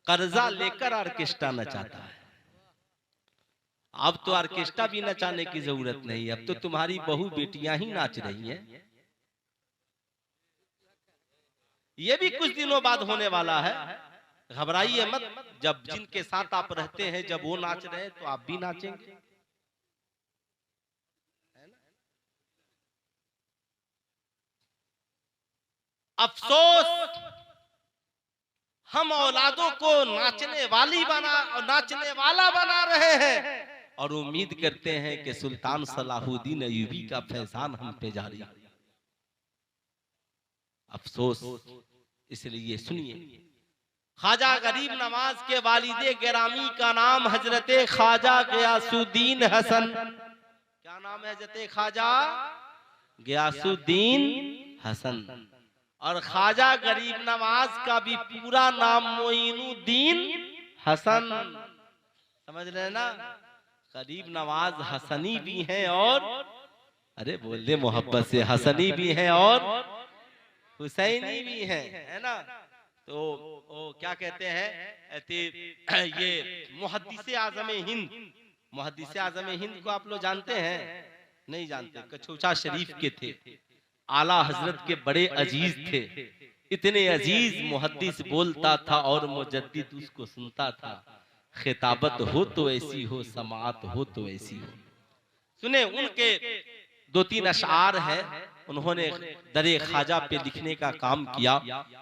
[SPEAKER 1] कर्जा लेकर ऑर्केस्ट्रा नचाता है। अब तो ऑर्केस्ट्रा भी नचाने की जरूरत नहीं, अब तो तुम्हारी बहू बेटियां ही नाच रही हैं। ये भी कुछ दिनों बाद होने वाला है, घबराइए मत। जब जिनके साथ आप रहते हैं जब वो नाच रहे हैं तो आप भी नाचेंगे। अफसोस हम औलादों को नाचने वाला बना रहे हैं और उम्मीद करते हैं कि सुल्तान सलाहुद्दीन अय्यूबी का फैजान हम पे जारी। अफसोस, इसलिए सुनिए, ख्वाजा गरीब नवाज के वालिदे गिरामी का नाम हजरत ख्वाजा गियासुद्दीन हसन। क्या नाम है हजरत ख्वाजा गियासुद्दीन हसन। और ख्वाजा गरीब नवाज का भी पूरा नाम मोइनुद्दीन हसन। समझ रहे ना, गरीब नवाज हसनी भी हैं और अरे बोल दे मोहब्बत से, हसनी भी हैं और हुसैनी भी हैं, है ना। तो वो क्या कहते हैं, ये मुहद्दिस आज़म हिंद को आप लोग जानते हैं? नहीं जानते। कछोचा शरीफ के थे, आला हजरत के बड़े अजीज थे। इतने अजीज मुहद्दिस बोलता था और मुजद्दिद उसको सुनता था। खिताबत हो तो ऐसी हो, समाअत हो तो ऐसी हो। सुने, उनके 2-3 अशआर है, उन्होंने दरे ख्वाजा पे लिखने का काम किया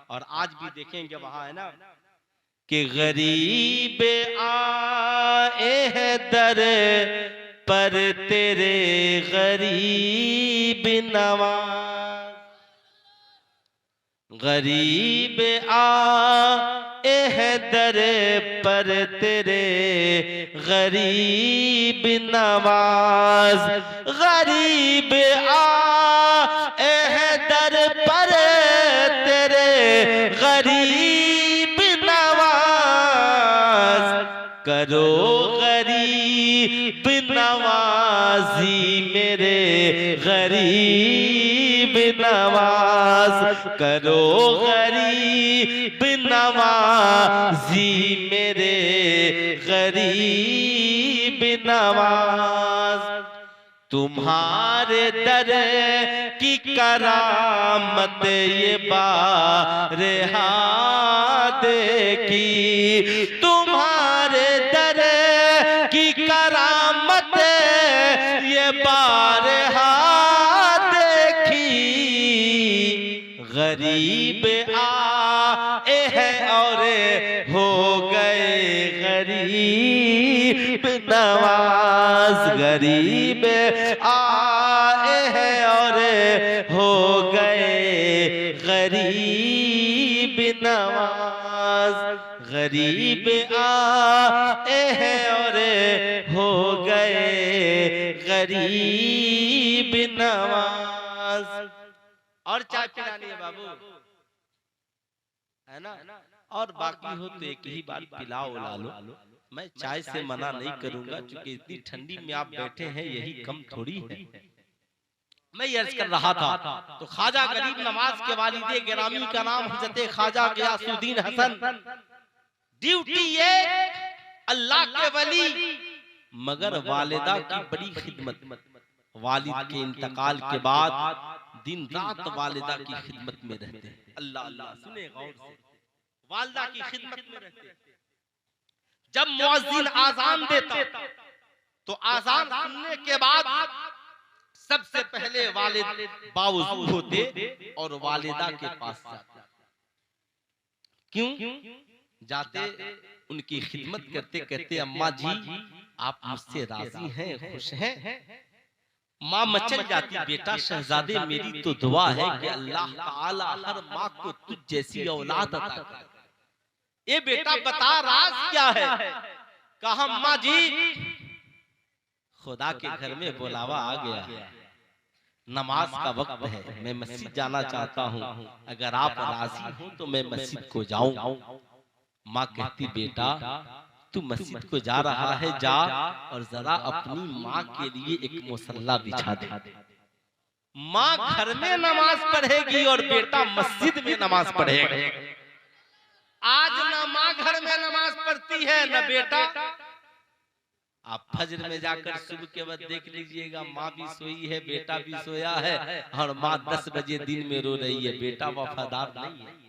[SPEAKER 1] और आज भी देखेंगे वहां, है ना, कि गरीब आए हैं दर पर तेरे गरीब नवाज, गरीब आए हैं दर पर तेरे गरीब नवाज, गरीब आए हैं दर पर तेरे गरीब नवाज, करो गरीब नवाजी मेरे गरीब नवाज, करो गरीब नवाजी मेरे गरीब नवाज। तुम्हारे दर की करामत ये बारहा देखी, तुम्हारे दर की करामत ये बारहा देखी। गरीब आए हैं और हो गए गरीब नवाज, गरीब आए हैं और हो गए गरीब नवाज, गरीब आए हैं और हो गए गरीब नवाज। और चाय पिलानी है बाबू, है ना, और बाकी हो तो एक ही बार पिलाओ ला लो। मैं चाय से मना नहीं करूंगा, क्योंकि इतनी ठंडी में आप बैठे हैं, यही कम थोड़ी है। मैं ये अर्ज कर रहा था, तो ख्वाजा गरीब नवाज के वालिदे गिरामी का नाम हजरत ख्वाजा गयासुद्दीन हसन। ड्यूटी ये अल्लाह के वली, मगर वालिदा की बड़ी खिदमत। वालिद के इंतकाल के बाद दिन रात वालिदा की खिदमत में रहते। अल्लाह अल्लाह, सुने गौर से, वालिदा की खिदमत में रहते। जब मुअज्जिन आजान देता तो आजान सुनने के बाद सबसे पहले वालिद बावुज़ू होते और वालिदा के पास जाते। क्यों जाते? उनकी खिदमत करते कहते, अम्मा जी आप मुझसे राजी हैं, खुश हैं? माँ मचल जाती, बेटा शहजादे मेरी तो दुआ है कि अल्लाह ताला हर माँ को तुझ जैसी औलाद अता करे। ये बेटा बता राज क्या है? कहा अम्मा जी खुदा के घर में बुलावा आ गया, नमाज का वक्त है, मैं मस्जिद जाना चाहता हूँ, अगर आप राजी हो तो मैं मस्जिद को जाऊं। माँ कहती, बेटा तू मस्जिद को जा रहा है, जा और जरा अपनी माँ के लिए एक मुसल्ला बिछा दे। माँ घर में नमाज पढ़ेगी और बेटा मस्जिद में नमाज पढ़ेगा। आज ना माँ घर में नमाज पढ़ती है न बेटा। आप फजर में जाकर सुबह के बाद देख लीजिएगा, माँ भी सोई है, बेटा भी सोया है, और माँ 10 बजे दिन में रो रही है, बेटा वफादार नहीं है।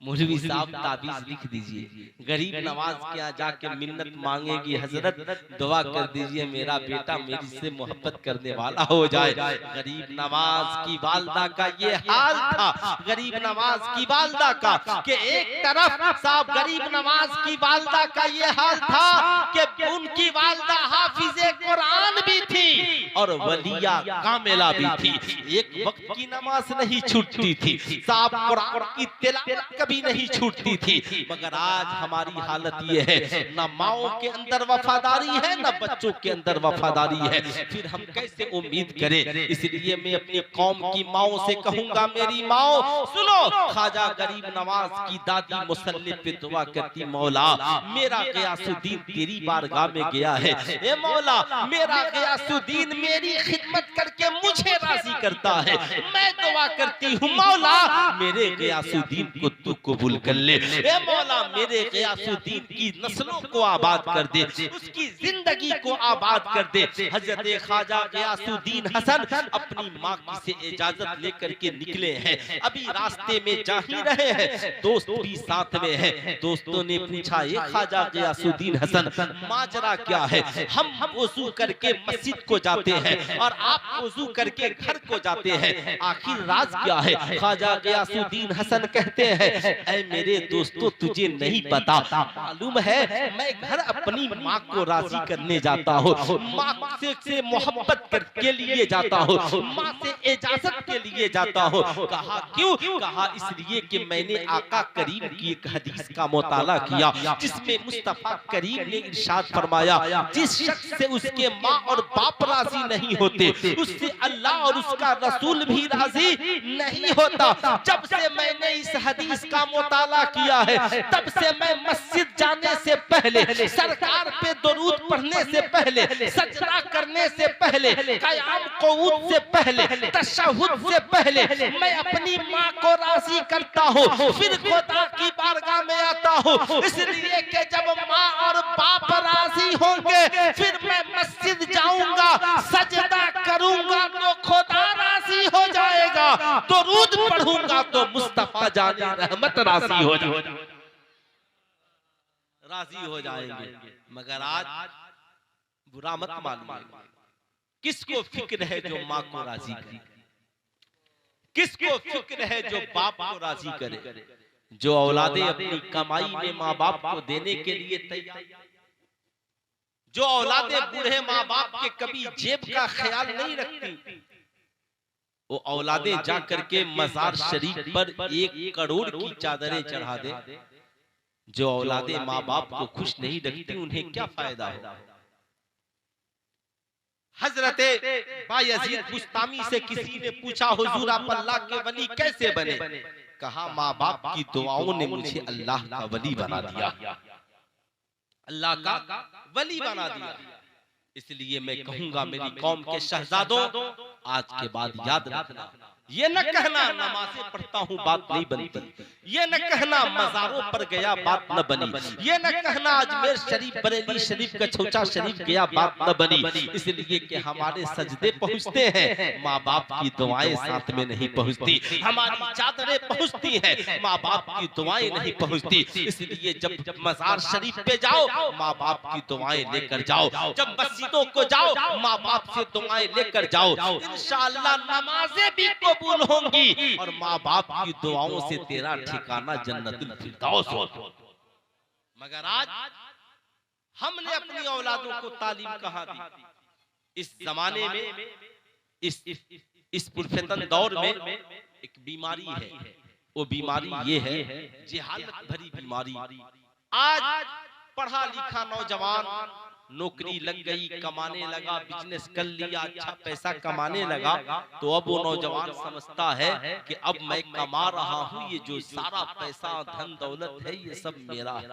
[SPEAKER 1] मौलवी साहब ताबीज लिख दीजिए, गरीब नवाज के यहाँ जाके मिन्नत मांगेगी, हजरत दुआ कर दीजिए मेरा बेटा मेरी से मोहब्बत करने वाला हो जाए। गरीब नवाज की वालदा का ये हाल था, गरीब नवाज की वालदा का, कि एक तरफ साहब गरीब नवाज की वालदा का ये हाल था कि उनकी वालदा हाफिजे कुरान भी थी और वलिया कामिला भी थी। एक वक्त की नमाज नहीं छूटती थी साहब, कुरान की तिलावत कभी नहीं छूटती थी। मगर आज हमारी हालत ये है, ना माओ के अंदर वफादारी है, ना बच्चों के अंदर वफादारी है, फिर हम कैसे उम्मीद करें? इसलिए मैं अपनी कौम की माओ से कहूंगा, मेरी माओ सुनो, ख्वाजा गरीब नवाज की दादी मुसल्ले पे दुआ करती, मौला मेरा गयासुद्दीन तेरी बारगाह में गया है, ए मौला मेरा गयासुद्दीन मेरी खिदमत करके मुझे राजी करता है, मैं दुआ करती हूँ मौला मेरे गयासुद्दीन को तू कबूल कर ले। ए मौला मेरे गयासुद्दीन की नस्लों को आबाद कर दे, उसकी जिंदगी को आबाद कर दे। हजरत ख्वाजा गयासुद्दीन हसन अपनी माँ की से इजाजत लेकर के निकले हैं, अभी रास्ते में जा ही रहे हैं, दोस्त भी साथ में है। दोस्तों ने पूछा, ये ख्वाजा गयासुद्दीन हसन माजरा क्या है? हम वजू करके मस्जिद को जाते हैं और आप वजू करके घर को जाते हैं, आखिर राज क्या है? ख्वाजा गयासुद्दीन हसन कहते हैं, ऐ मेरे दोस्तों तुझे नहीं पता, मालूम है मैं घर अपनी माँ को राजी करने जाता हूँ, माँ से मोहब्बत के लिए जाता हूँ, माँ से इजाजत के लिए जाता हूँ। कहा क्यों? कहा इसलिए कि मैंने आका करीम की एक हदीस का मुताला किया जिसमें मुस्तफा करीम ने इरशाद फरमाया, जिस शख्स से उसके माँ और बाप राजी नहीं होते उससे अल्लाह और उसका रसूल भी राजी नहीं होता। जब से मैंने इस हदीस का मुताला किया है तब से मैं मस्जिद जाने से पहले, सरकार पे दुरूद पढ़ने से पहले, सजदा करने से पहले, क़याम क़ुऊद से पहले, तशहुद से पहले मैं अपनी माँ को राजी करता हूँ, फिर खुदा की बारगाह में आता हूँ। इसलिए कि जब माँ और बाप राजी होंगे फिर मैं मस्जिद जाऊंगा, सजदा करूंगा तो खुदा राजी हो जाएगा, दुरूद पढ़ूंगा तो मुस्तफा जाने रहमत राजी हो जाएगा, राजी हो जाएंगे। मगर आज बुरा मत मानिए, किसको फिक्र है जो माँ को राजी करे? किसको फिक्र है जो बाप को राजी करे? जो औलादे अपनी कमाई में माँ बाप को देने के लिए तैयार, जो औलादे बूढ़े माँ बाप के कभी जेब का ख्याल नहीं रखती, वो औलादे जा करके मजार शरीफ पर 1 करोड़ की चादरें चढ़ा दे। जो औलादे माँ बाप को खुश नहीं रखती उन्हें क्या फायदा हो। हजरते बायजीद बुस्तामी से किसी ने पूछा, हुजूर आप अल्लाह के वली कैसे बने? कहा, माँ बाप की दुआओं ने मुझे अल्लाह का वली बना दिया, अल्लाह का वली बना दिया। इसलिए मैं कहूंगा मेरी कौम के शहजादों, आज के बाद याद रखना, ये न कहना नमाज़ें पढ़ता हूँ बात नहीं बनती, ये न कहना मज़ारों पर गया बात न बनी, ये न कहना अजमेर शरीफ बरेली शरीफ कछौचा शरीफ गया बात न बनी। इसलिए कि हमारे सजदे पहुँचते हैं, माँ बाप की दुआएं साथ में नहीं पहुँचती। हमारी चादरें पहुँचती हैं, माँ बाप की दुआएं नहीं पहुँचती। इसलिए जब मज़ार शरीफ पे जाओ, माँ बाप की दुआएं लेकर जाओ। जब मस्जिदों को जाओ, माँ बाप से दुआएं लेकर जाओ। इंशाअल्लाह नमाजें भी कबूल होंगी और माँ बाप की दुआओं से तेरा ठिकाना जन्नतुल फिरदौस हो। मगर आज हमने अपनी औलादों को तालीम कहाँ दी? इस जमाने में, इस पुरफतन दौर में एक बीमारी है, वो बीमारी ये है जहालत भरी बीमारी। आज पढ़ा लिखा नौजवान नौकरी लग गई, कमाने लगा, बिजनेस कर लिया, अच्छा पैसा कमाने लगा, तो अब वो नौजवान समझता है कि अब मैं कमा रहा हूँ, ये जो सारा पैसा धन दौलत है ये सब मेरा है।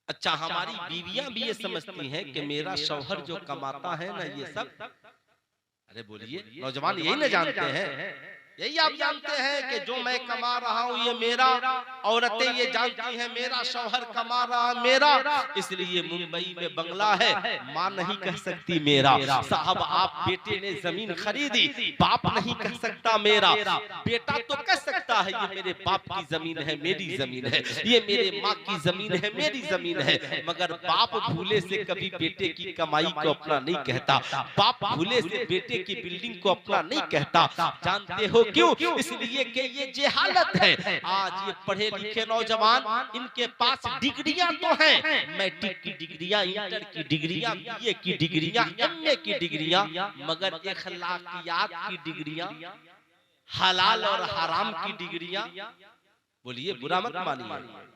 [SPEAKER 1] अच्छा, हमारी बीवियां भी ये समझती हैं कि मेरा शौहर जो कमाता है ना ये सब, अरे बोलिए नौजवान यही न जानते हैं, यही आप जानते हैं कि जो मैं कमा रहा हूँ ये मेरा, औरतें ये जानती हैं मेरा शौहर कमा रहा मेरा। इसलिए मुंबई में बंगला है, माँ नहीं कह सकती मेरा। साहब आप बेटे ने जमीन खरीदी, बाप नहीं कह सकता मेरा। बेटा तो कह सकता है ये मेरे बाप की जमीन है, मेरी जमीन है, ये मेरे माँ की जमीन है, मेरी जमीन है। मगर बाप भूले से कभी बेटे की कमाई को अपना नहीं कहता, बाप भूले से बेटे की बिल्डिंग को अपना नहीं कहता। जानते हो क्यों? इसलिए कि ये जेहालत है। आज ये पढ़े लिखे नौजवान, इनके पास डिग्रियां तो हैं, मैट्रिक की डिग्रियां, इंटर की डिग्रियां, बीए की डिग्रियां, एमए की डिग्रियां, मगर अखलाकियात की डिग्रियां, हलाल और हराम की डिग्रियां, बोलिए बुरा मत मानिए,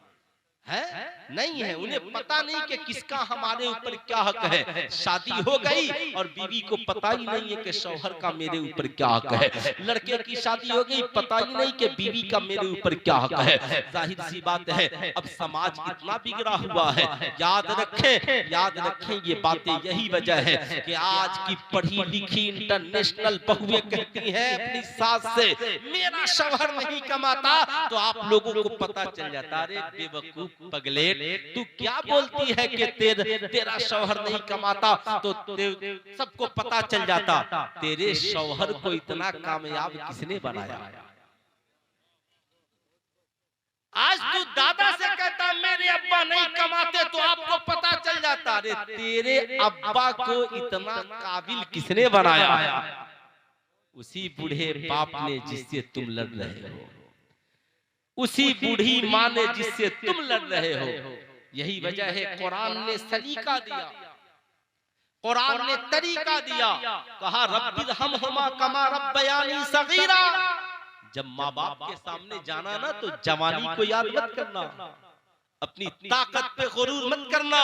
[SPEAKER 1] है नहीं है। उन्हें पता नहीं कि किसका हमारे ऊपर क्या हक है। शादी हो गई और बीवी को पता ही नहीं है कि शौहर का मेरे ऊपर क्या हक है। लड़के की शादी हो गई, पता ही नहीं कि बीवी का मेरे ऊपर क्या हक है। जाहिर सी बात है अब समाज इतना बिगड़ा हुआ है। याद रखें ये बातें, यही वजह है कि आज की पढ़ी लिखी इंटरनेशनल बहुएं कहती हैं अपनी सास से मेरा शौहर नहीं कमाता, तो आप लोगों को पता चल जाता, अरे बेवकूफ पगलेट, तू क्या बोलती है कि तेरा शौहर नहीं कमाता, तो सबको पता चल जाता तेरे शौहर को इतना कामयाब किसने बनाया। आज तू दादा से कहता मेरे अब्बा नहीं कमाते, तो आपको पता चल जाता अरे तेरे अब्बा को इतना काबिल किसने बनाया। उसी बूढ़े बाप ने जिससे तुम लड़ रहे हो, उसी बूढ़ी माँ ने जिससे तुम लड़ रहे हो। यही वजह है कुरान ने सलीका दिया, कुरान ने तरीका दिया, कहा रब्बिरहमहुमा कमा रब्बयानी सगीरा। जब माँ बाप के सामने जाना ना तो जवानी को याद मत करना, अपनी ताकत पे गुरूर मत करना।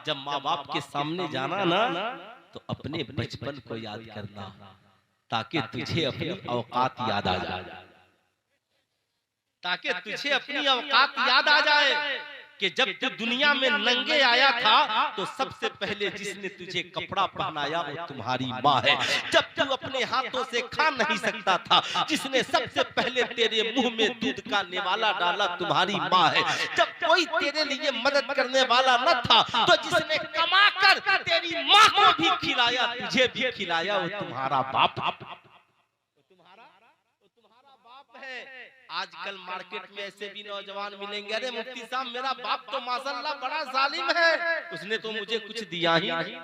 [SPEAKER 1] जब माँ बाप के सामने जाना ना तो अपने बचपन को याद करना, ताकि तुझे अपनी औकात याद आ जाए, ताकि तुझे अपनी औकात याद आ जाए कि जब तू दुनिया में नंगे आया था तो सबसे पहले जिसने तुझे कपड़ा पहनाया वो तुम्हारी माँ है। जब तू अपने हाथों से खा नहीं सकता था, जिसने सबसे पहले तेरे मुंह में दूध का निवाला डाला तुम्हारी माँ है। जब कोई तेरे लिए मदद करने वाला न था तो जिसने कमा कर तेरी माँ को भी खिलाया, तुझे भी खिलाया, वो तुम्हारा बाप है। आजकल मार्केट में ऐसे भी नौजवान मिलेंगे, अरे मुफ्ती साहब मेरा बाप तो माशाल्लाह बड़ा जालिम है, उसने तो मुझे कुछ दिया ही नहीं।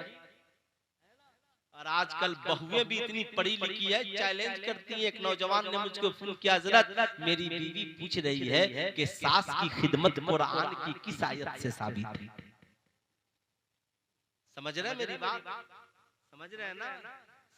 [SPEAKER 1] और आजकल बहुएं भी इतनी पढ़ी लिखी है, चैलेंज करती है। एक नौजवान ने मुझको फोन किया, हज़रत मेरी बीवी पूछ रही है कि सास की खिदमत कुरान की किस आयत से साबित है। समझ रहे हैं मेरी बात? समझ रहे हैं ना?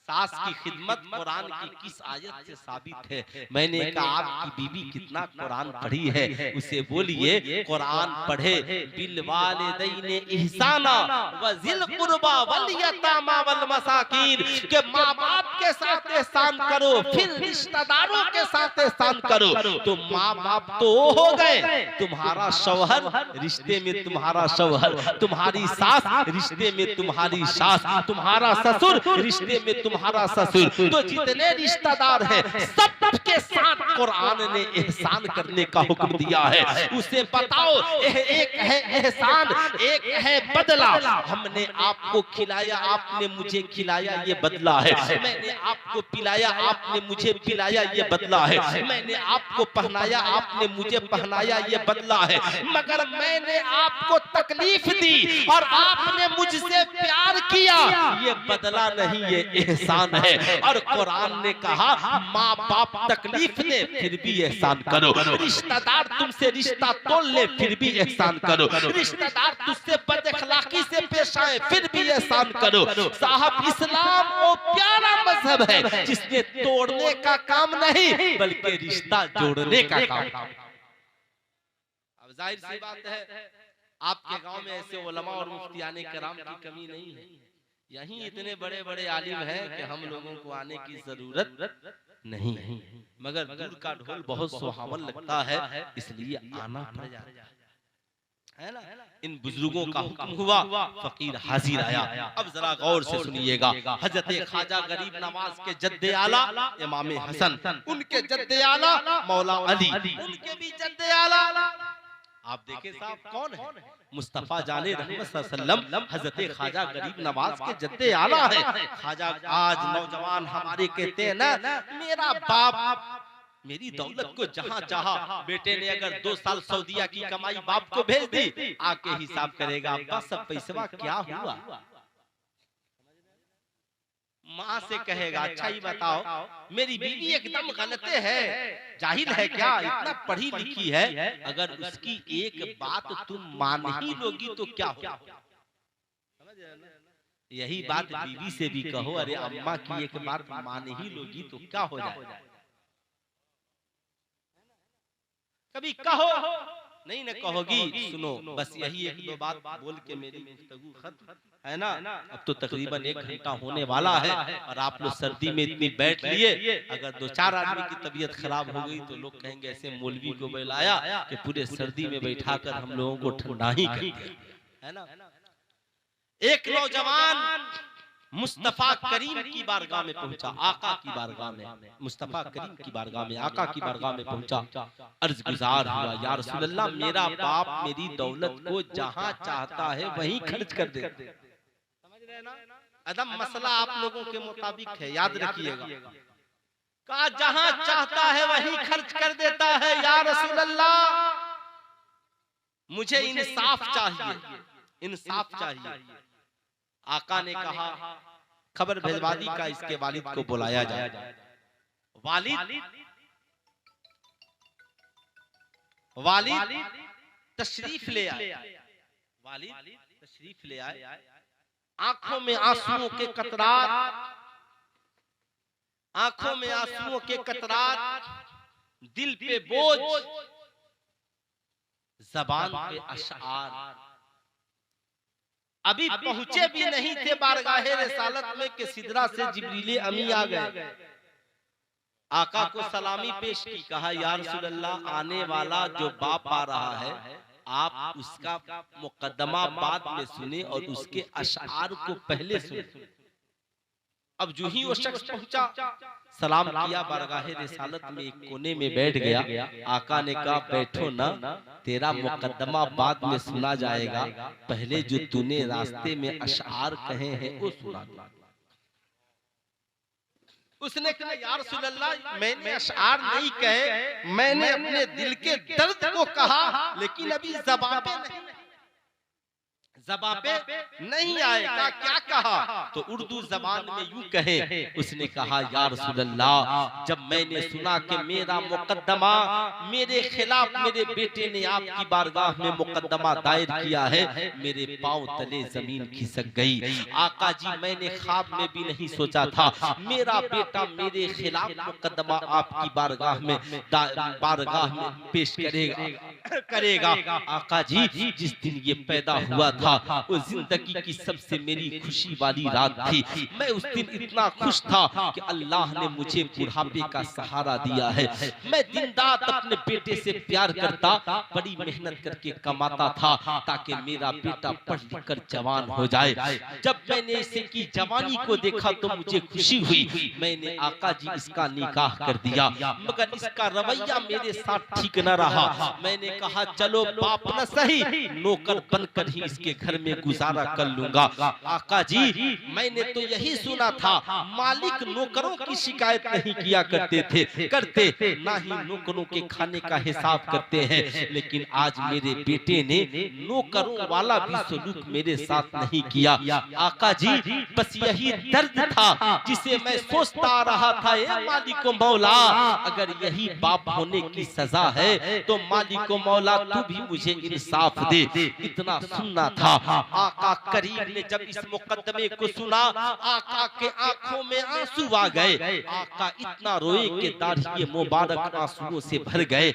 [SPEAKER 1] सास की खिदमत कुरान की किस आयत से साबित है? मैंने कहा आपकी बीवी कितना कुरान पढ़ी है, उसे बोलिए कुरान पढ़े। बिल वालिदैनि इहसाना व जिल कुर्बा वल यतामा वल मसाकीन, के माँ बाप के साथ एहसान करो, फिर रिश्तेदारों के साथ एहसान करो। तो माँ बाप तो वो हो गए, तुम्हारा शौहर रिश्ते में तुम्हारा शौहर, तुम्हारी सास रिश्ते में तुम्हारी सास, तुम्हारा ससुर रिश्ते में तुम्हारा ससुर। तो जितने रिश्तेदार हैं सबके साथ कुरान ने एहसान करने का हुक्म दिया है। उसे बताओ एक है एहसान, एक है बदला। हमने आपको खिलाया, आपने मुझे खिलाया, ये बदला है। मैंने आपको पिलाया, आपने मुझे पिलाया, ये बदला है। मैंने आपको पहनाया, आपने मुझे पहनाया, ये बदला है। मगर मैंने आपको तकलीफ दी और आपने मुझसे प्यार किया, ये बदला नहीं, ये एहसान है। और कुरान ने कहा माँ बाप तकलीफ दे फिर भी एहसान करो, रिश्तेदार तुमसे रिश्ता तोड़ ले फिर भी एहसान करो, रिश्तेदार तुझसे बदअखलाकी से पेश आए फिर भी एहसान करो। साहब इस्लाम वो प्यारा मजहब है जिसने तोड़ने का काम नहीं बल्कि रिश्ता जोड़ने का काम। अब जाहिर सी बात है आपके गांव में ऐसे उलमा और मुफ्तियाने कराम की कमी नहीं है। यहीं इतने बड़े बड़े आलिम हैं कि हम लोगों को आने की जरूरत नहीं है, मगर दूर का ढोल बहुत सुहावन लगता है इसलिए आना पड़ जाता है ना। इन बुजुर्गों का हुक्म हुआ, फकीर हाजिर आया। अब जरा गौर से सुनिएगा, हजरत ख्वाजा गरीब नवाज के जद्दे आला इमाम हसन, उनके जद्दे आला मौला अली, उनके भी जद्दे आला आप देखें साहब कौन है? मुस्तफा जाने रहमत सल्लल्लाहु हजरत ख्वाजा गरीब नवाज के जद्दे आला है। ख्वाजा आज नौजवान हमारे कहते हैं ना, मेरा बाप मेरी दौलत को जहां चाहा, बेटे ने अगर 2 साल सऊदीया की कमाई बाप को भेज दी, आके हिसाब करेगा अब्बा सब पैसा क्या हुआ। माँ से कहेगा अच्छा ही बताओ मेरी बीवी एकदम गलते है, जाहिल है क्या, इतना पढ़ी लिखी है, अगर उसकी एक बात तुम मान ही लोगी तो क्या होगा। यही बात बीवी से भी कहो, अरे अम्मा की एक बात मान ही लोगी तो क्या हो जाए। कभी कहो नहीं न कहोगी, सुनो बस यही 1-2 बात बोल के मेरी गुफ्तगू खत्म है ना। अब तो तकरीबन 1 घंटा होने वाला है और आप लोग सर्दी में इतनी बैठ लिए, अगर 2-4 आदमी की तबीयत खराब हो गई तो लोग कहेंगे ऐसे मौलवी को बुलाया कि पूरे सर्दी में बैठाकर हम लोगों को ठंडा ही कर दिया है ना। एक नौजवान मुस्तफा करीम की बारगाह में पहुंचा, आका की बारगाह में, मुस्तफा करीम की बारगाह में, आका की बारगाह में पहुंचा, अर्ज गुजार हुआ या रसूल अल्लाह मेरा बाप मेरी दौलत को जहां चाहता है वहीं खर्च कर दे। समझ रहे हैं ना, अदम मसला आप लोगों के मुताबिक है, याद रखिएगा। कहा जहां चाहता है वहीं खर्च कर देता है या रसूल अल्लाह मुझे इंसाफ चाहिए, इंसाफ चाहिए। आका ने कहा खबर भेजवा दी का इसके वालिद को बुलाया जाए। वालिद तशरीफ ले आए, वालिद तशरीफ ले आए, आंखों में आंसुओं के कतरात, आंखों में आंसुओं के कतरात, दिल पे बोझ, जबान पे अशआर। अभी पहुंचे भी नहीं थे बारगाहे रिसालत में कि सिदरा से जिब्रील अमी आ गए। आका को सलामी पेश की, कहा या रसूल अल्लाह आने वाला जो बाप आ रहा है आप उसका मुकद्दमा बाद में सुने और उसके अशआर को पहले सुने। अब जो ही वो शख्स पहुंचा, सलाम किया, बारगाहे रिसालत में एक कोने में बैठ गया। आका ने कहा बैठो ना, तेरा मुकद्दमा बाद में सुना जाएगा, पहले जो तूने रास्ते में अशआर कहे हैं वो सुना दो। उसने कहा या रसूल अल्लाह मैंने अशआर नहीं कहे, मैंने अपने दिल के दर्द को कहा, लेकिन अभी ज़बान पे नहीं, ज़बान पे नहीं आएगा। क्या कहा? तो उर्दू जबान में यूं कहे, उसने कहा या रसूल अल्लाह, जब मैंने सुना कि मेरा मुकद्दमा मेरे खिलाफ मेरे बेटे ने आपकी बारगाह में मुकद्दमा दायर किया है, मेरे पांव तले जमीन खिसक गई। आका जी, मैंने ख्वाब में भी नहीं सोचा था मेरा बेटा मेरे खिलाफ मुकद्दमा आपकी बारगाह में पेश करेगा। आका जी, जिस दिन ये पैदा हुआ था वो जिंदगी की सबसे मेरी खुशी वाली रात थी। मैं उस दिन इतना खुश था कि अल्लाह ने मुझे बुढ़ापे का सहारा दिया है। मैं दिन रात अपने बेटे से प्यार करता, बड़ी मेहनत करके कमाता था ताकि मेरा बेटा पढ़ लिख कर जवान हो जाए। जब मैंने इसे की जवानी को देखा तो मुझे खुशी हुई। मैंने आका जी इसका निकाह कर दिया, मगर इसका रवैया मेरे साथ ठीक न रहा। मैंने कहा चलो बाप न सही, नौकर बनकर ही इसके घर में गुजारा कर लूंगा। आका जी, मैंने तो यही सुना था मालिक नौकरों की शिकायत नहीं किया करते ना ही नौकरों के खाने का हिसाब करते हैं, लेकिन आज मेरे बेटे ने नौकरों वाला भी सलूक मेरे साथ नहीं किया। आका जी, बस यही दर्द था जिसे मैं सोचता आ रहा था, ए मालिको मौला, अगर यही बाप होने की सजा है तो मालिको मौला तू भी मुझे इंसाफ दे। इतना सुनना था। आका करीम ने जब इस मुकद्दमे को सुना, आका के आंखों में आंसू आ गए। आका इतना रोए कि दाढ़ी मुबारक आंसुओं से भर गए।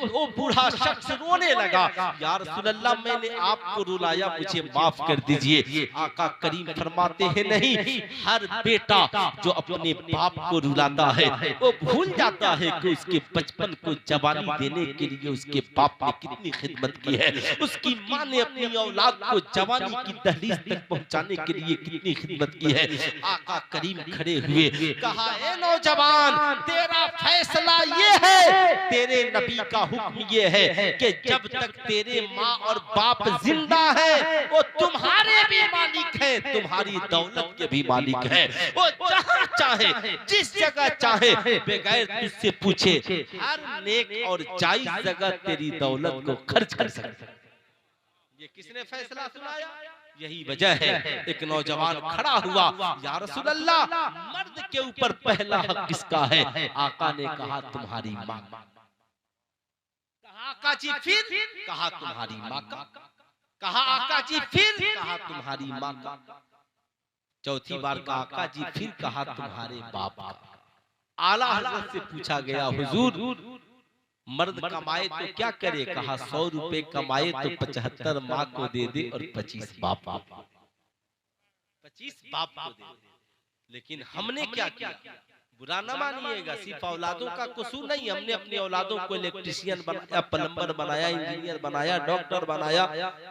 [SPEAKER 1] वो बूढ़ा शख्स रोने लगा, या रसूल अल्लाह, मैंने आपको रुलाया, मुझे माफ कर दीजिए। आका करीम फरमाते हैं नहीं, हर बेटा जो अपने बाप को रुलाता है वो भूल जाता है कि उसके बचपन को जवानी देने के लिए उसके बाप ने कितनी खिदमत की है, उसकी माँ ने अपनी औलाद को जवानी की दहलीज तक पहुंचाने के लिए कितनी खिदमत की है। आका करीम खड़े हुए, कहा ए नौजवान, तेरा फैसला ये है, तेरे नबी का हुक्म ये है कि जब तक तेरे माँ और बाप जिंदा है वो तुम्हारे भी मालिक है, तुम्हारी दौलत के भी मालिक है। वो जहाँ चाहे जिस जगह चाहे बगैर तुझसे पूछे हर नेक और जायज जगह तेरी दौलत को खर्च कर सकता है। ये किसने फैसला सुनाया? यही वजह है एक नौजवान खड़ा हुआ, या रसूल अल्लाह, मर्द के ऊपर पहला हक किसका है? आका ने कहा तुम्हारी माँ। कहा आका जी फिर? कहा तुम्हारी माँ का। कहा आका जी फिर? कहा तुम्हारी माँ का। चौथी बार कहा आका जी फिर? कहा तुम्हारे बाप का। आला हजरत से पूछा गया, हुजूर मर्द कमाए तो क्या करे? कहा 100 रुपए कमाए तो 75 माँ को दे दे और 25 बाप को दे दे। लेकिन हमने क्या किया? बुरा न मानिएगा, सिर्फ औलादों का कसूर नहीं। हमने अपनी औलादों को इलेक्ट्रिशियन बनाया, प्लम्बर बनाया, इंजीनियर बनाया, डॉक्टर बनाया,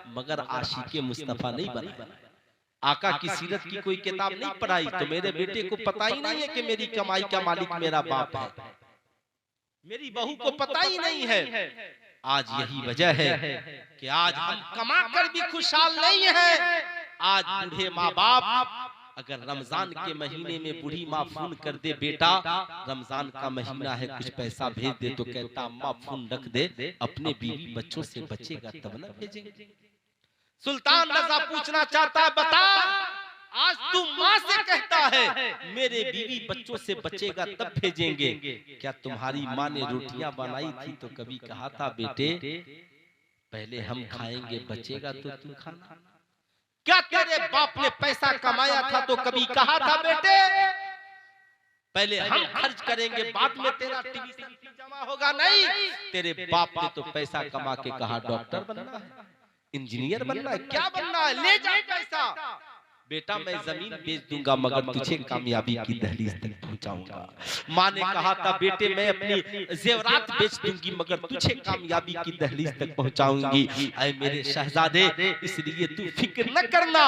[SPEAKER 1] मगर आशिके मुस्तफा नहीं बनाया। आका की सीरत की कोई किताब नहीं पढ़ाई तो मेरे बेटे को पता ही नहीं है कि मेरी कमाई का मालिक मेरा बाप है। मेरी बहू को पता ही नहीं है। आज यही वजह है कि आज हम कमा कर भी खुशहाल नहीं हैं। आज बूढ़े माँ बाप अगर रमजान के महीने में बूढ़ी माँ फोन कर दे, बेटा रमजान का महीना है कुछ पैसा भेज दे, तो कहता अम्मा फोन रख दे, अपने बीवी बच्चों से बचेगा तब न भेजेंगे। सुल्तान रजा पूछना चाहता है, बता आज तू माँ से कहता है मेरे बीवी बच्चों से बचेगा तब भेजेंगे, क्या तुम्हारी माँ ने रोटियां बनाई थी तो कभी कहा था बेटे पहले हम खाएंगे, बचेगा तो तू खाना? क्या तेरे बाप ने पैसा कमाया था तो कभी कहा था बेटे पहले हम खर्च करेंगे बाद में तेरा ट्यूशन जमा होगा? नहीं, तेरे बाप ने तो पैसा कमा के कहा डॉक्टर बनना है, इंजीनियर बनना है, क्या बनना है, ले जाए पैसा। बेटा मैं जमीन बेच दूंगा मगर तुझे कामयाबी की दहलीज तक पहुंचाऊंगा। माँ ने कहा था बेटे मैं अपनी जेवरात बेच दूंगी मगर तुझे कामयाबी की दहलीज तक पहुंचाऊंगी। ऐ मेरे शहजादे, इसलिए तू फिक्र न करना,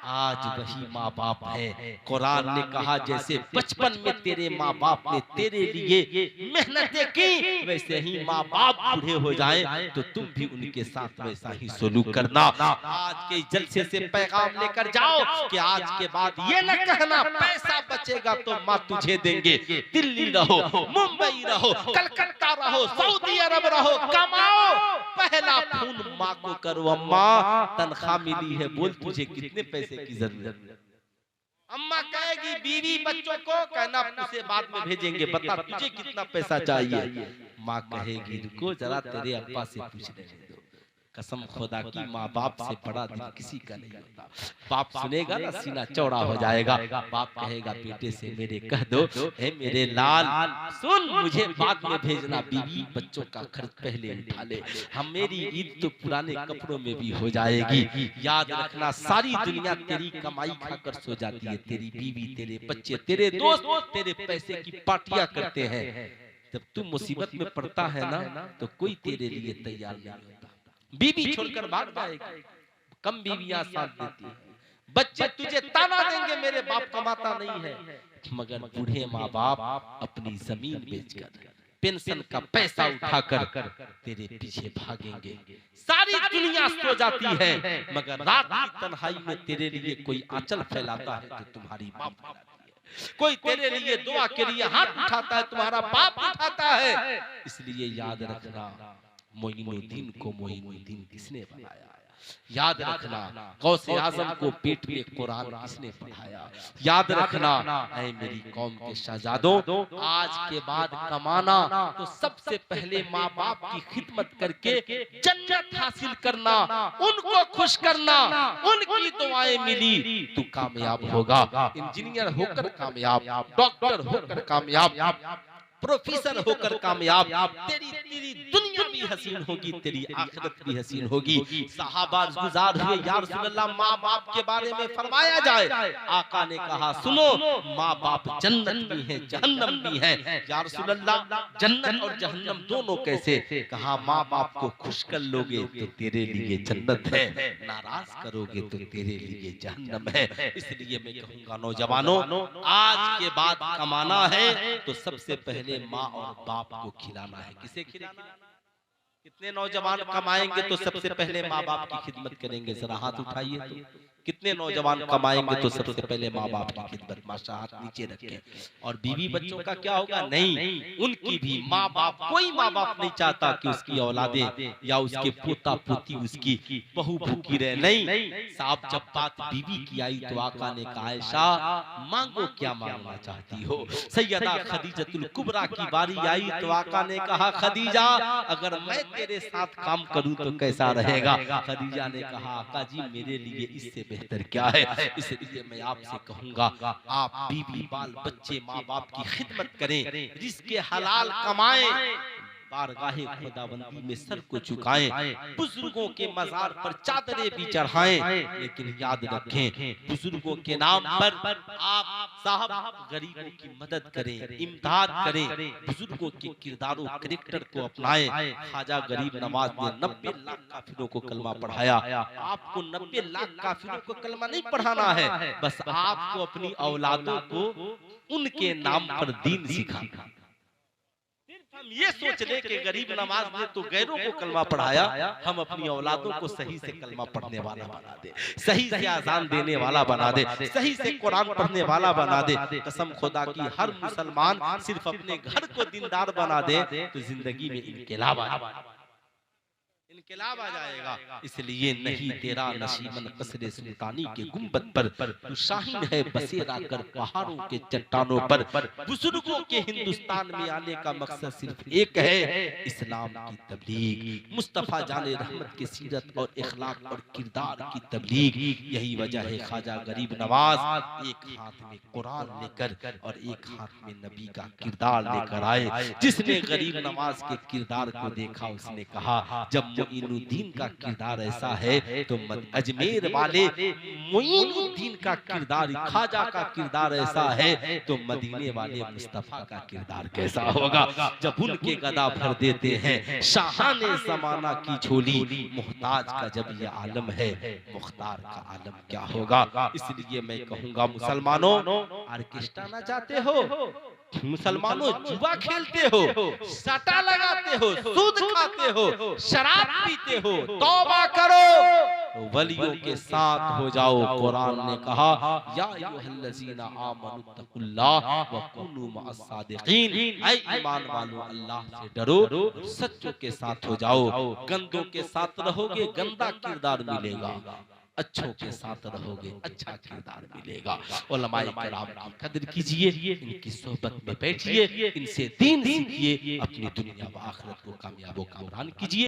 [SPEAKER 1] आज वही माँ बाप है। कुरान ने कहा जैसे बचपन में तेरे माँ बाप ने तेरे लिए मेहनतें की, वैसे ही माँ बाप बूढ़े हो जाएं तो तुम भी उनके साथ वैसा ही सलूक करना। आज के जलसे से पैगाम लेकर जाओ कि आज के बाद ये न कहना पैसा बचेगा तो माँ तुझे देंगे। दिल्ली रहो, मुंबई रहो, कलकत्ता रहो, सऊदी अरब रहो, कमाओ, पहला खून फोन माँ को करो, अम्मा तनख्वाह मिली है, बोल तुझे कितने पैसे की जरूरत है। अम्मा कहेगी बीवी बच्चों को कहना उसे बाद में भेजेंगे, बता तुझे कितना पैसा चाहिए। माँ कहेगी रुको जरा तेरे अब्बा से पूछ ले दो। कसम खुदा की माँ बाप से बड़ा दिल किसी का नहीं होता। बाप सुनेगा ना सीना चौड़ा हो जाएगा। बाप कहेगा बेटे से मेरे कह दो, हे मेरे लाल सुन, मुझे बाद में भेजना, बीवी बच्चों का खर्च पहले उठा ले, हम मेरी ईद तो पुराने कपड़ों में भी हो जाएगी। याद रखना सारी दुनिया तेरी कमाई खाकर सो जाती है, तेरी बीवी तेरे बच्चे तेरे दोस्त तेरे पैसे की पार्टियां करते हैं। जब तू मुसीबत में पड़ता है ना तो कोई तेरे लिए तैयार नहीं होता। बीवी छोड़कर भाग जाएगी, कम बीवियां साथ देती है, बच्चे तुझे ताना देंगे मेरे बाप कमाता नहीं है, मगर बूढ़े माँ बाप अपनी जमीन बेचकर पेंशन का पैसा उठाकर तेरे पीछे भागेंगे। सारी दुनिया सो जाती है मगर रात की तन्हाई में तेरे लिए कोई आंचल फैलाता है तो तुम्हारी माँ फैलाती है, कोई तेरे लिए दुआ के लिए हाथ उठाता है, तुम्हारा बाप उठाता है। इसलिए याद रखना मोइनुद्दीन को मोइनुद्दीन किसने बनाया, याद रखना गौसे आजम को पेट में कुरान किसने पढ़ाया, याद रखना ऐ मेरी कौम के शहजादों, आज के बाद कमाना तो सबसे पहले माँ बाप की खिदमत करके जन्नत हासिल करना, उनको खुश करना, उनकी दुआएं मिली तू कामयाब होगा। इंजीनियर होकर कामयाब, डॉक्टर होकर कामयाब, प्रोफेसर होकर कामयाब, तेरी दुनिया भी हसीन होगी, तेरी आखिरत भी हसीन होगी। सहाबा गुजार हुए या रसूल अल्लाह माँ बाप के बारे में फरमाया जाए, आका ने कहा सुनो माँ बाप जन्नत भी है जहन्नम भी है। या रसूल अल्लाह जन्नत और जहन्नम दोनों कैसे? कहा माँ बाप को खुश कर लोगे तो तेरे लिए जन्नत है, नाराज करोगे तो तेरे लिए जहन्नम है। इसलिए मैं कहूँगा नौजवानों, आज के बाद कमाना है तो सबसे पहले माँ और बाप को खिलाना है। किसे खिलाना? कितने नौजवान कमाएंगे तो सबसे पहले माँ बाप की खिदमत करेंगे? जरा हाथ उठाइए तो। कितने नौजवान कमाएंगे तो सबसे पहले माँ बाप की खिदमत? माशा हाथ नीचे रखें। और बीवी बच्चों का क्या होगा? नहीं, उनकी भी माँ बाप, कोई माँ बाप नहीं चाहता कि उसकी औलादें या उसके पोता पोती उसकी बहू भूखी रहे। नहीं साहब, जब बात बीवी की आई तो आका ने कहा आयशा मांगो क्या मांगना चाहती हो। सैयदा खदीजतुल कुबरा की बारी आई तो आका ने कहा खदीजा अगर मैं तेरे साथ काम करूं तो कैसा रहेगा? खदीजा ने कहा आका जी मेरे लिए इससे बेहतर क्या है? इसलिए मैं आपसे कहूंगा आप बीवी बाल बच्चे माँ बाप की खिदमत करें, रिज़्क़ हलाल कमाएं, बारगाहे खुदाबंदी में सर को झुकाएं, बुजुर्गों के मजार पर चादरें भी चढ़ाएं। लेकिन याद रखें बुजुर्गों के नाम पर आप साहब गरीबों की मदद करें, इमदाद करें, बुजुर्गों के किरदारों कैरेक्टर को अपनाएं। ख्वाजा गरीब नवाज ने 90 लाख काफिरों को कलमा पढ़ाया। आपको 90 लाख काफिरों को कलमा नहीं पढ़ाना है, बस आपको अपनी औलादों को उनके नाम पर दीन सिखाना। हम ये सोच ले कि गरीब नवाज ने तो गैरों को कलमा पढ़ाया, हम अपनी औलादों को सही से कलमा पढ़ने वाला बना दे, सही से आजान देने वाला बना दे, सही से कुरान पढ़ने वाला बना दे। कसम खुदा की हर मुसलमान सिर्फ अपने घर को दीनदार बना दे तो जिंदगी में इनकलाब आ जाएगा। इसलिए नहीं तेरा नशीमन कसरे सुल्तानी के गुंबद पर शाहीन है बसेरा कर पहाड़ों के चट्टानों पर। बुजुर्गों के हिंदुस्तान में आने का मकसद सिर्फ एक है, इस्लाम की तबलीग, मुस्तफा जाने रहमत के सीरत और इखलाक और किरदार की तबलीग। यही वजह है ख्वाजा गरीब नवाज एक हाथ में कुरान लेकर और एक हाथ में नबी का किरदार लेकर आए। जिसने गरीब नवाज के किरदार को देखा उसने कहा जब मोइनुद्दीन का किरदार ऐसा है तो अजमेर वाले मोइनुद्दीन का किरदार, ख्वाजा का किरदार ऐसा है तो मदीने वाले मुस्तफा का किरदार कैसा होगा? जब उनके गदा भर देते हैं शाहाने जमाना की झोली, मुहताज का जब ये आलम है मुख्तार का आलम क्या होगा? इसलिए मैं कहूंगा मुसलमानों ऑर्केस्ट्रा ना चाहते हो, मुसलमानों जुआ खेलते हो, सट्टा लगाते हो, सूद खाते हो, शराब पीते हो, तौबा करो। वलियों के साथ हो जाओ। कुरान ने कहा या अय्युहल्लज़ीना आमनुत्तकुल्लाह व कुनू मअस-सादिकीन, ऐ ईमान वालों अल्लाह से डरो, सच्चों के साथ हो जाओ। गंदों के साथ रहोगे गंदा किरदार मिलेगा, अच्छों के साथ रहोगे अच्छा किरदार मिलेगा। उलमाए किराम की कदर कीजिए, इनकी सोहबत में बैठिए, इनसे दीन सीखिए, अपनी दुनिया व आखिरत को कामयाब व कामरान कीजिए।